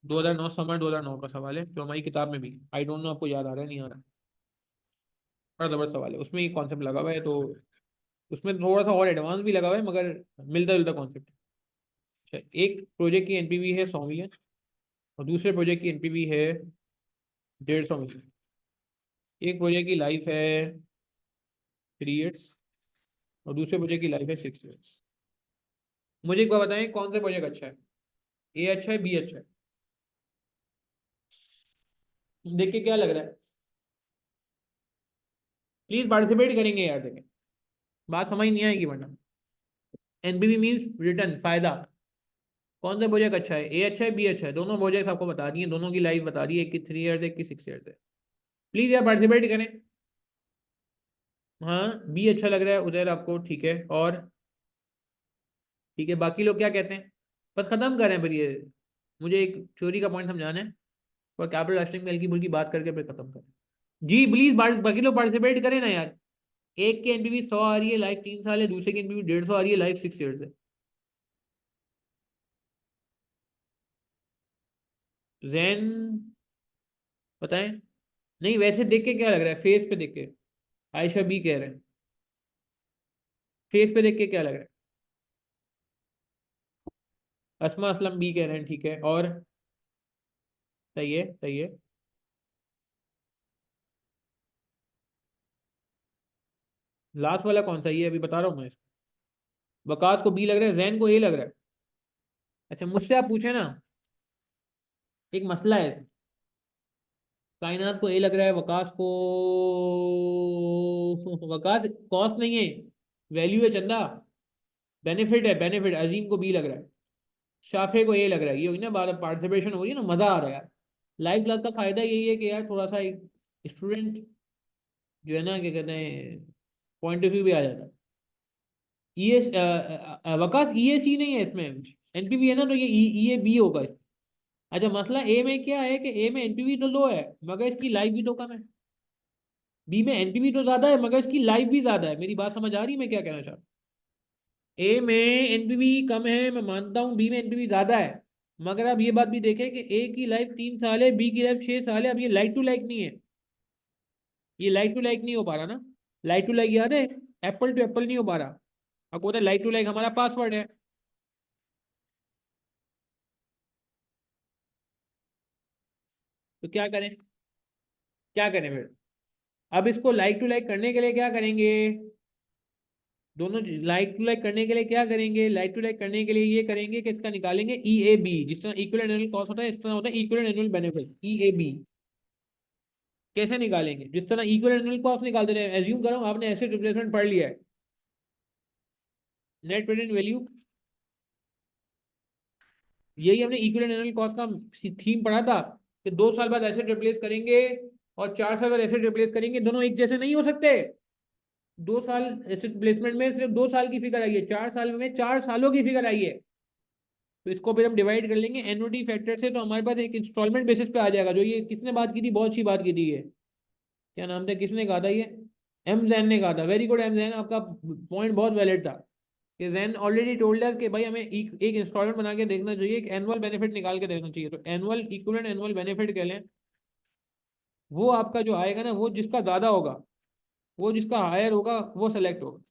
2009, समर 2009 का सवाल है, जो हमारी किताब में भी, आई डोंट नो आपको याद आ रहा है नहीं आ रहा, बड़ा जबरदस्त सवाल है। उसमें ये कॉन्सेप्ट लगा हुआ है, तो उसमें थोड़ा सा और एडवांस भी लगा हुआ है, मगर मिलता जुलता कॉन्सेप्ट है। एक प्रोजेक्ट की एनपीवी है 100 मिलियन, और दूसरे प्रोजेक्ट की एनपीवी है 150 मिलियन। एक प्रोजेक्ट की लाइफ है 3 ईयर्स, और दूसरे प्रोजेक्ट की लाइफ है 6 ईयर्स। मुझे एक बार बताएं, कौन सा प्रोजेक्ट अच्छा है? ए अच्छा है, बी अच्छा है? देख के क्या लग रहा है? प्लीज पार्टिसिपेट करेंगे यार, देखें, बात समझ नहीं आएगी वरना। एनपीवी मीन्स रिटर्न, फायदा। कौन सा प्रोजेक्ट अच्छा है? ए अच्छा है, बी अच्छा है? दोनों प्रोजेक्ट आपको बता दिए, दोनों की लाइफ बता दी है, एक की 3 ईयर्स, एक की 6 ईयर्स है। प्लीज यार पार्टिसिपेट करें। हाँ, बी अच्छा लग रहा है उधर आपको, ठीक है। और ठीक है, बाकी लोग क्या कहते हैं? बस खत्म करें फिर ये, मुझे एक चोरी का पॉइंट समझाना है, और कैपिटल रास्टिंग में हल्की फुल्की बात करके फिर खत्म करें। जी प्लीज, बाकी लोग पार्टिसिपेट करें ना यार। एक की एनपीवी 100 आ रही है, लाइफ 3 साल है, दूसरे की एनपीवी 150 आ रही है, लाइफ 6 ईयर्स है। जैन, बताएं। नहीं, वैसे देख के क्या लग रहा है? फेस पे देख के? आयशा बी कह रहे हैं, फेस पे देख के क्या लग रहा है? असमा असलम बी कह रहे हैं, ठीक है। और सही है, सही है। लास्ट वाला कौन सा? ये अभी बता रहा हूँ मैं इसको। वकास को बी लग रहा है, जैन को ए लग रहा है। अच्छा, मुझसे आप पूछे ना, एक मसला है इसमें। कायनात को ए लग रहा है, वकास को वकास कॉस्ट नहीं है, वैल्यू है चंदा, बेनिफिट है, बेनिफिट। अजीम को बी लग रहा है, शाफे को ए लग रहा है। ये हुई ना बात, पार्टिसिपेशन हो रही है ना, मजा आ रहा है यार। लाइव क्लास का फायदा यही है कि यार थोड़ा सा एक स्टूडेंट जो है ना, क्या कहते हैं, पॉइंट ऑफ व्यू भी आ जाता है। ई एस वकास ई ए सी नहीं है इसमें, एनपीवी है ना, तो ये ई ए बी होगा इसमें। अच्छा, मसला ए में क्या है कि ए में एनपीवी तो लो है, मगर इसकी लाइफ भी तो कम है। बी में एनपीवी तो ज्यादा है, मगर इसकी लाइफ भी ज्यादा है। मेरी बात समझ आ रही है मैं क्या कहना चाहता हूँ? ए में एनपीवी कम है, मैं मानता हूँ, बी में एनपीवी ज्यादा है। मगर आप ये बात भी देखें कि ए की लाइफ 3 साल है, बी की लाइफ 6 साल है। अब ये लाइक टू लाइक नहीं है, ये लाइक टू लाइक नहीं हो पा रहा ना। लाइक टू लाइक याद है, एप्पल टू एप्पल नहीं हो पा रहा। अब बोलते लाइक टू लाइक हमारा पासवर्ड है। तो क्या करें? क्या करें फिर? अब इसको लाइक टू लाइक करने के लिए क्या करेंगे? दोनों लाइक टू लाइक करने के लिए क्या करेंगे? लाइक टू लाइक करने के लिए ये करेंगे कि इसका निकालेंगे ई ए बी। जिस तरह इक्विवेलेंट एनुअल कॉस्ट होता है, इस तरह होता है equivalent annual benefit, E A B. कैसे निकालेंगे? जिस तरह इक्विवेलेंट एनुअल कॉस्ट निकालते रहे, एज्यूम करो आपने एसेट रिप्लेसमेंट पढ़ लिया है, नेट प्रेजेंट वैल्यू, यही हमने इक्विवेलेंट एनुअल कॉस्ट का थीम पढ़ा था, कि 2 साल बाद एसेट रिप्लेस करेंगे और 4 साल बाद एसेट रिप्लेस करेंगे, दोनों एक जैसे नहीं हो सकते। 2 साल एसेट प्लेसमेंट में सिर्फ 2 साल की फिगर आई है, 4 साल में 4 सालों की फिगर आई है। तो इसको फिर हम डिवाइड कर लेंगे एनुअलिटी फैक्टर से, तो हमारे पास एक इंस्टॉलमेंट बेसिस पे आ जाएगा। जो ये किसने बात की थी, बहुत अच्छी बात की थी ये, क्या नाम था, किसने कहा था ये? एम जैन ने कहा था। वेरी गुड एम जैन, आपका पॉइंट बहुत वैलिड था। कि जैन ऑलरेडी टोल्ड अस कि भाई हमें एक इंस्टॉलमेंट बना के देखना चाहिए, एक एनुअल बेनिफिट निकाल के देखना चाहिए। तो एनुअल इक्विवेलेंट एनुअल बेनिफिट कह लें, वो आपका जो आएगा ना, वो जिसका ज़्यादा होगा, वो जिसका हायर होगा वो सेलेक्ट होगा।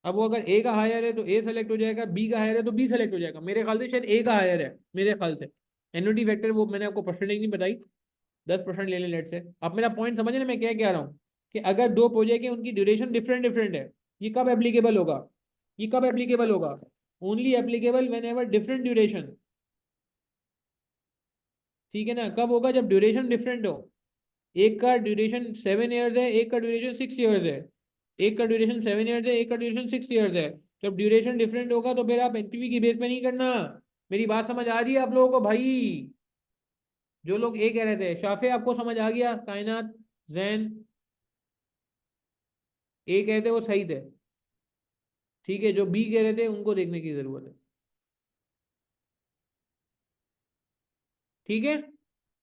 अब वो अगर ए का हायर है तो ए सेलेक्ट हो जाएगा, बी का हायर है तो बी सेलेक्ट हो जाएगा। मेरे ख्याल से शायद ए का हायर है, मेरे ख्याल से। एन्युटी फैक्टर वो मैंने आपको परसेंटेज नहीं बताई, 10% ले लें लेट से। अब मेरा पॉइंट समझ ना मैं क्या कह रहा हूँ, कि अगर दो प्रोजेक्ट है उनकी ड्यूरेशन डिफरेंट डिफरेंट है, ये कब एप्लीकेबल होगा, ये कब एप्लीकेबल होगा? Only applicable when ever different duration. ठीक है ना? कब होगा? जब ड्यूरेशन डिफरेंट हो। एक का ड्यूरेशन 7 ईयर्स है, एक का ड्यूरेशन 6 ईयर्स है। एक का ड्यूरेशन 7 ईयर्स है, एक का ड्यूरेशन 6 ईयर्स है। जब ड्यूरेशन डिफरेंट होगा तो फिर आप एनपीवी की बेस पे नहीं करना। मेरी बात समझ आ रही है आप लोगों को भाई? जो लोग ए कह रहे थे, शाफे आपको समझ आ गया? कायनात, जैन, ए कहते वो सही थे। ठीक है, जो बी कह रहे थे उनको देखने की जरूरत है। ठीक है,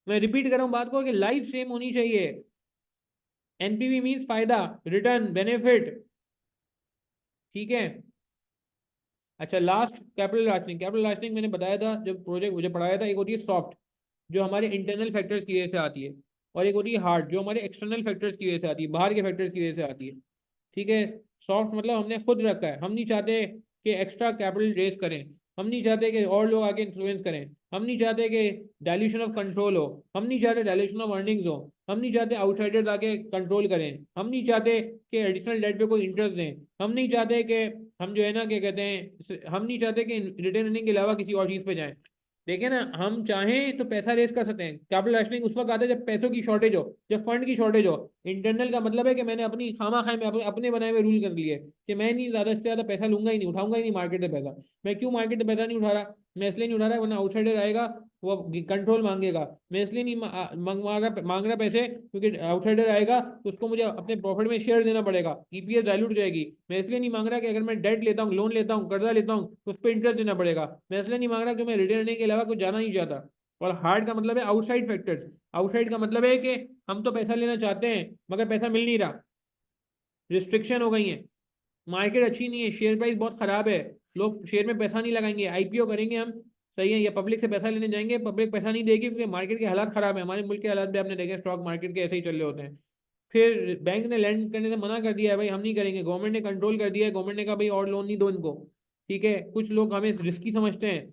मैं रिपीट कर रहा हूँ बात को, कि लाइफ सेम होनी चाहिए। एनपीवी मीन्स फायदा, रिटर्न, बेनिफिट। ठीक है। अच्छा, last capital rationing. Capital rationing मैंने बताया था जब प्रोजेक्ट मुझे पढ़ाया था, एक होती है सॉफ्ट, जो हमारे इंटरनल फैक्टर्स की वजह से आती है, और एक होती है हार्ड, जो हमारे एक्सटर्नल फैक्टर्स की वजह से आती है, बाहर के फैक्टर्स की वजह से आती है। ठीक है। सॉफ्ट मतलब हमने खुद रखा है, हम नहीं चाहते कि एक्स्ट्रा कैपिटल रेज करें, हम नहीं चाहते कि और लोग आगे इन्फ्लुएंस करें, हम नहीं चाहते कि डायल्यूशन ऑफ कंट्रोल हो, हम नहीं चाहते डायल्यूशन ऑफ अर्निंग्स हो, हम नहीं चाहते आउटसाइडर्स आके कंट्रोल करें, हम नहीं चाहते कि एडिशनल डेट पे कोई इंटरेस्ट दें, हम नहीं चाहते कि हम जो है ना क्या कहते हैं, हम नहीं चाहते कि रिटर्न अर्निंग के अलावा किसी और चीज़ पे जाएं। देखिए ना, हम चाहें तो पैसा रेस कर सकते हैं। कैपिटल रैशनिंग उस वक्त आता है जब पैसों की शॉर्टेज हो, जब फंड की शॉर्टेज हो। इंटरनल का मतलब है कि मैंने अपनी खामा खाए में अपने बनाए हुए रूल कर लिए कि मैं नहीं ज़्यादा से ज़्यादा पैसा लूंगा ही नहीं, उठाऊंगा ही नहीं मार्केट से पैसा। मैं क्यों मार्केट से पैसा नहीं उठा रहा? मैं इसलिए नहीं उठा रहा वरना आउटसाइडर आएगा, वो कंट्रोल मांगेगा। मैं इसलिए नहीं मांग रहा पैसे क्योंकि आउटसाइडर आएगा तो उसको मुझे अपने प्रॉफिट में शेयर देना पड़ेगा, ईपीएस डाइल्यूट हो जाएगी। मैं इसलिए नहीं मांग रहा कि अगर मैं डेट लेता हूँ, लोन लेता हूँ, कर्जा लेता हूँ तो उस पर इंटरेस्ट देना पड़ेगा। मैं इसलिए नहीं मांग रहा कि मैं रिटर्न लेने के अलावा कुछ जाना नहीं चाहता। और हार्ड का मतलब है आउटसाइड फैक्टर्स। आउटसाइड का मतलब है कि हम तो पैसा लेना चाहते हैं मगर पैसा मिल नहीं रहा, रिस्ट्रिक्शन हो गई है, मार्केट अच्छी नहीं है, शेयर प्राइस बहुत खराब है, लोग शेयर में पैसा नहीं लगाएंगे, आईपीओ करेंगे हम, सही है, या पब्लिक से पैसा लेने जाएंगे, पब्लिक पैसा नहीं देगी क्योंकि मार्केट के हालात खराब है। हमारे मुल्क के हालात भी आपने देखे, स्टॉक मार्केट के ऐसे ही चल रहे होते हैं। फिर बैंक ने लैंड करने से मना कर दिया है, भाई हम नहीं करेंगे, गवर्नमेंट ने कंट्रोल कर दिया है, गवर्नमेंट ने कहा भाई और लोन नहीं दो इनको। ठीक है, कुछ लोग हमें रिस्की समझते हैं,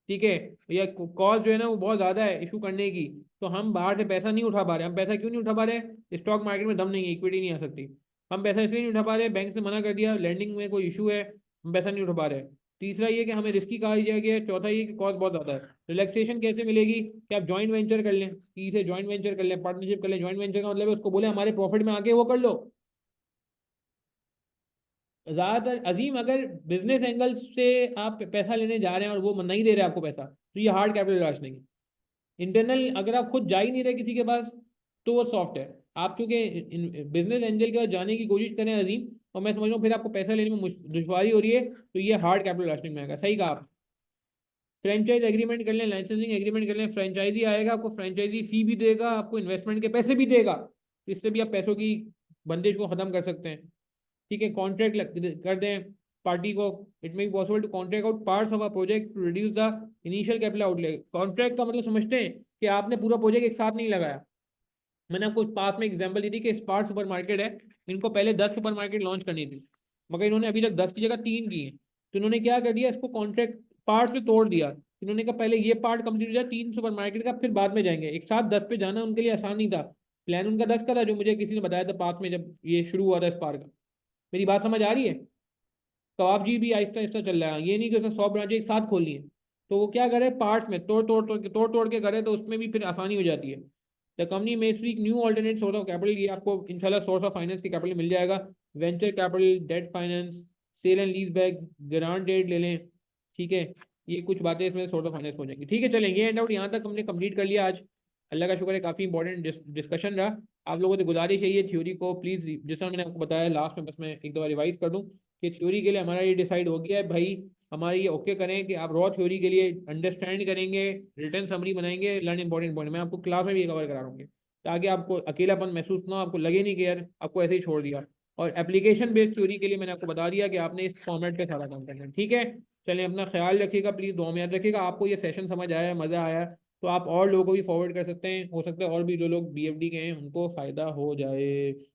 ठीक है, या कॉस्ट जो है ना वो बहुत ज़्यादा है इशू करने की, तो हम बाहर से पैसा नहीं उठा पा रहे। हम पैसा क्यों नहीं उठा पा रहे? स्टॉक मार्केट में दम नहीं है, इक्विटी नहीं आ सकती। हम पैसा इसलिए नहीं उठा पा रहे, बैंक से मना कर दिया, लैंडिंग में कोई इशू है, हम पैसा नहीं उठा पा रहे। तीसरा ये कि हमें रिस्की कहा गया है। चौथा ये कि कॉस्ट बहुत ज़्यादा है। रिलैक्सेशन कैसे मिलेगी? कि आप जॉइंट वेंचर कर लें, किसी से जॉइंट वेंचर कर लें, पार्टनरशिप कर लें। जॉइंट वेंचर का मतलब है उसको बोले हमारे प्रॉफिट में आके वो कर लो। ज्यादातर अजीम, अगर बिजनेस एंगल से आप पैसा लेने जा रहे हैं और वो नहीं दे रहे आपको पैसा, तो ये हार्ड कैपिटल राश नहीं है। इंटरनल अगर आप खुद जा ही नहीं रहे किसी के पास, तो वो सॉफ्ट है। आप चूंकि बिजनेस एंजल के पास जाने की कोशिश करें अजीम, और मैं समझ रहा हूँ फिर आपको पैसा लेने में दुश्वारी हो रही है, तो ये हार्ड कैपिटल राशनिंग में आएगा। सही कहा आप। फ्रेंचाइज एग्रीमेंट कर लें, लाइसेंसिंग एग्रीमेंट कर लें, फ्रेंचाइजी आएगा, आपको फ्रेंचाइजी फी भी देगा, आपको इन्वेस्टमेंट के पैसे भी देगा, इससे भी आप पैसों की बंदिश को खत्म कर सकते हैं। ठीक है, कॉन्ट्रैक्ट कर दें पार्टी को। It may be possible to contract out parts of a project to reduce the initial capital outlay. Contract का मतलब समझते हैं कि आपने पूरा प्रोजेक्ट एक साथ नहीं लगाया। मैंने आपको पास में एग्जांपल दी थी कि स्पार्क सुपर मार्केट है, इनको पहले 10 सुपर मार्केट लॉन्च करनी थी, मगर इन्होंने अभी तक 10 की जगह 3 की है। तो इन्होंने क्या कर दिया, इसको कॉन्ट्रैक्ट पार्ट्स में तोड़ दिया। इन्होंने कहा पहले ये पार्ट कंप्लीट हो जाए 3 सुपर मार्केट का, फिर बाद में जाएंगे। एक साथ 10 पे जाना उनके लिए आसान नहीं था। प्लान उनका 10 का था, जो मुझे किसी ने बताया था पास में जब ये शुरू हुआ था स्पार्क का। मेरी बात समझ आ रही है? कबाब जी भी आहिस्ता आहिस्ता चल रहा है, ये नहीं कि उसने 100 ब्रांचें एक साथ खोलनी है। तो वो क्या करे, पार्ट्स में तोड़ तोड़ के करे, तो उसमें भी फिर आसानी हो जाती है। The company may seek new alternate source of capital, ये आपको इंशाल्लाह सोर्स ऑफ फाइनेंस के कैपिटल मिल जाएगा। Venture capital, debt finance, sale and lease back, grant debt ले लें। ठीक है, ये कुछ बातें इसमें सोर्स ऑफ फाइनेंस हो जाएंगी। ठीक है, चलें, ये एंड आउट यहाँ तक हमने कंप्लीट कर लिया आज। अल्लाह का शुक्र है, काफ़ी इंपॉर्टेंट डिस्कशन रहा। आप लोगों से गुजारिश है ये थ्योरी को प्लीज़, जिस मैंने आपको बताया लास्ट में, बस मैं एक दो रिवाइज कर दूँ कि थ्योरी के लिए हमारा ये डिसाइड हो गया है भाई। हमारे ये ओके करें कि आप रॉ थ्योरी के लिए अंडरस्टैंड करेंगे, रिटर्न समरी बनाएंगे, लर्न इंपॉर्टेंट पॉइंट। मैं आपको क्लास में भी कवर करा दूँगी ताकि आपको अकेलापन महसूस ना हो, आपको लगे नहीं कि यार आपको ऐसे ही छोड़ दिया। और एप्लीकेशन बेस्ड थ्योरी के लिए मैंने आपको बता दिया कि आपने इस फॉर्मेट पे सारा काम करना है, ठीक है। चलिए, अपना ख्याल रखिएगा, प्लीज़ दुआ में याद रखिएगा। आपको ये सेशन समझ आया, मज़ा आया, तो आप और लोगों को भी फॉरवर्ड कर सकते हैं, हो सकता है और भी जो लोग BFD के हैं उनको फ़ायदा हो जाए।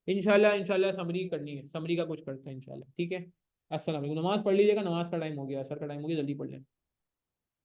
इंशाल्लाह इंशाल्लाह समरी करनी है, समरी का कुछ करते हैं इंशाल्लाह, ठीक है। अस्सलाम वालेकुम। नमाज़ पढ़ लीजिएगा, नमाज का टाइम हो गया, असर का टाइम हो गया, जल्दी पढ़ लें।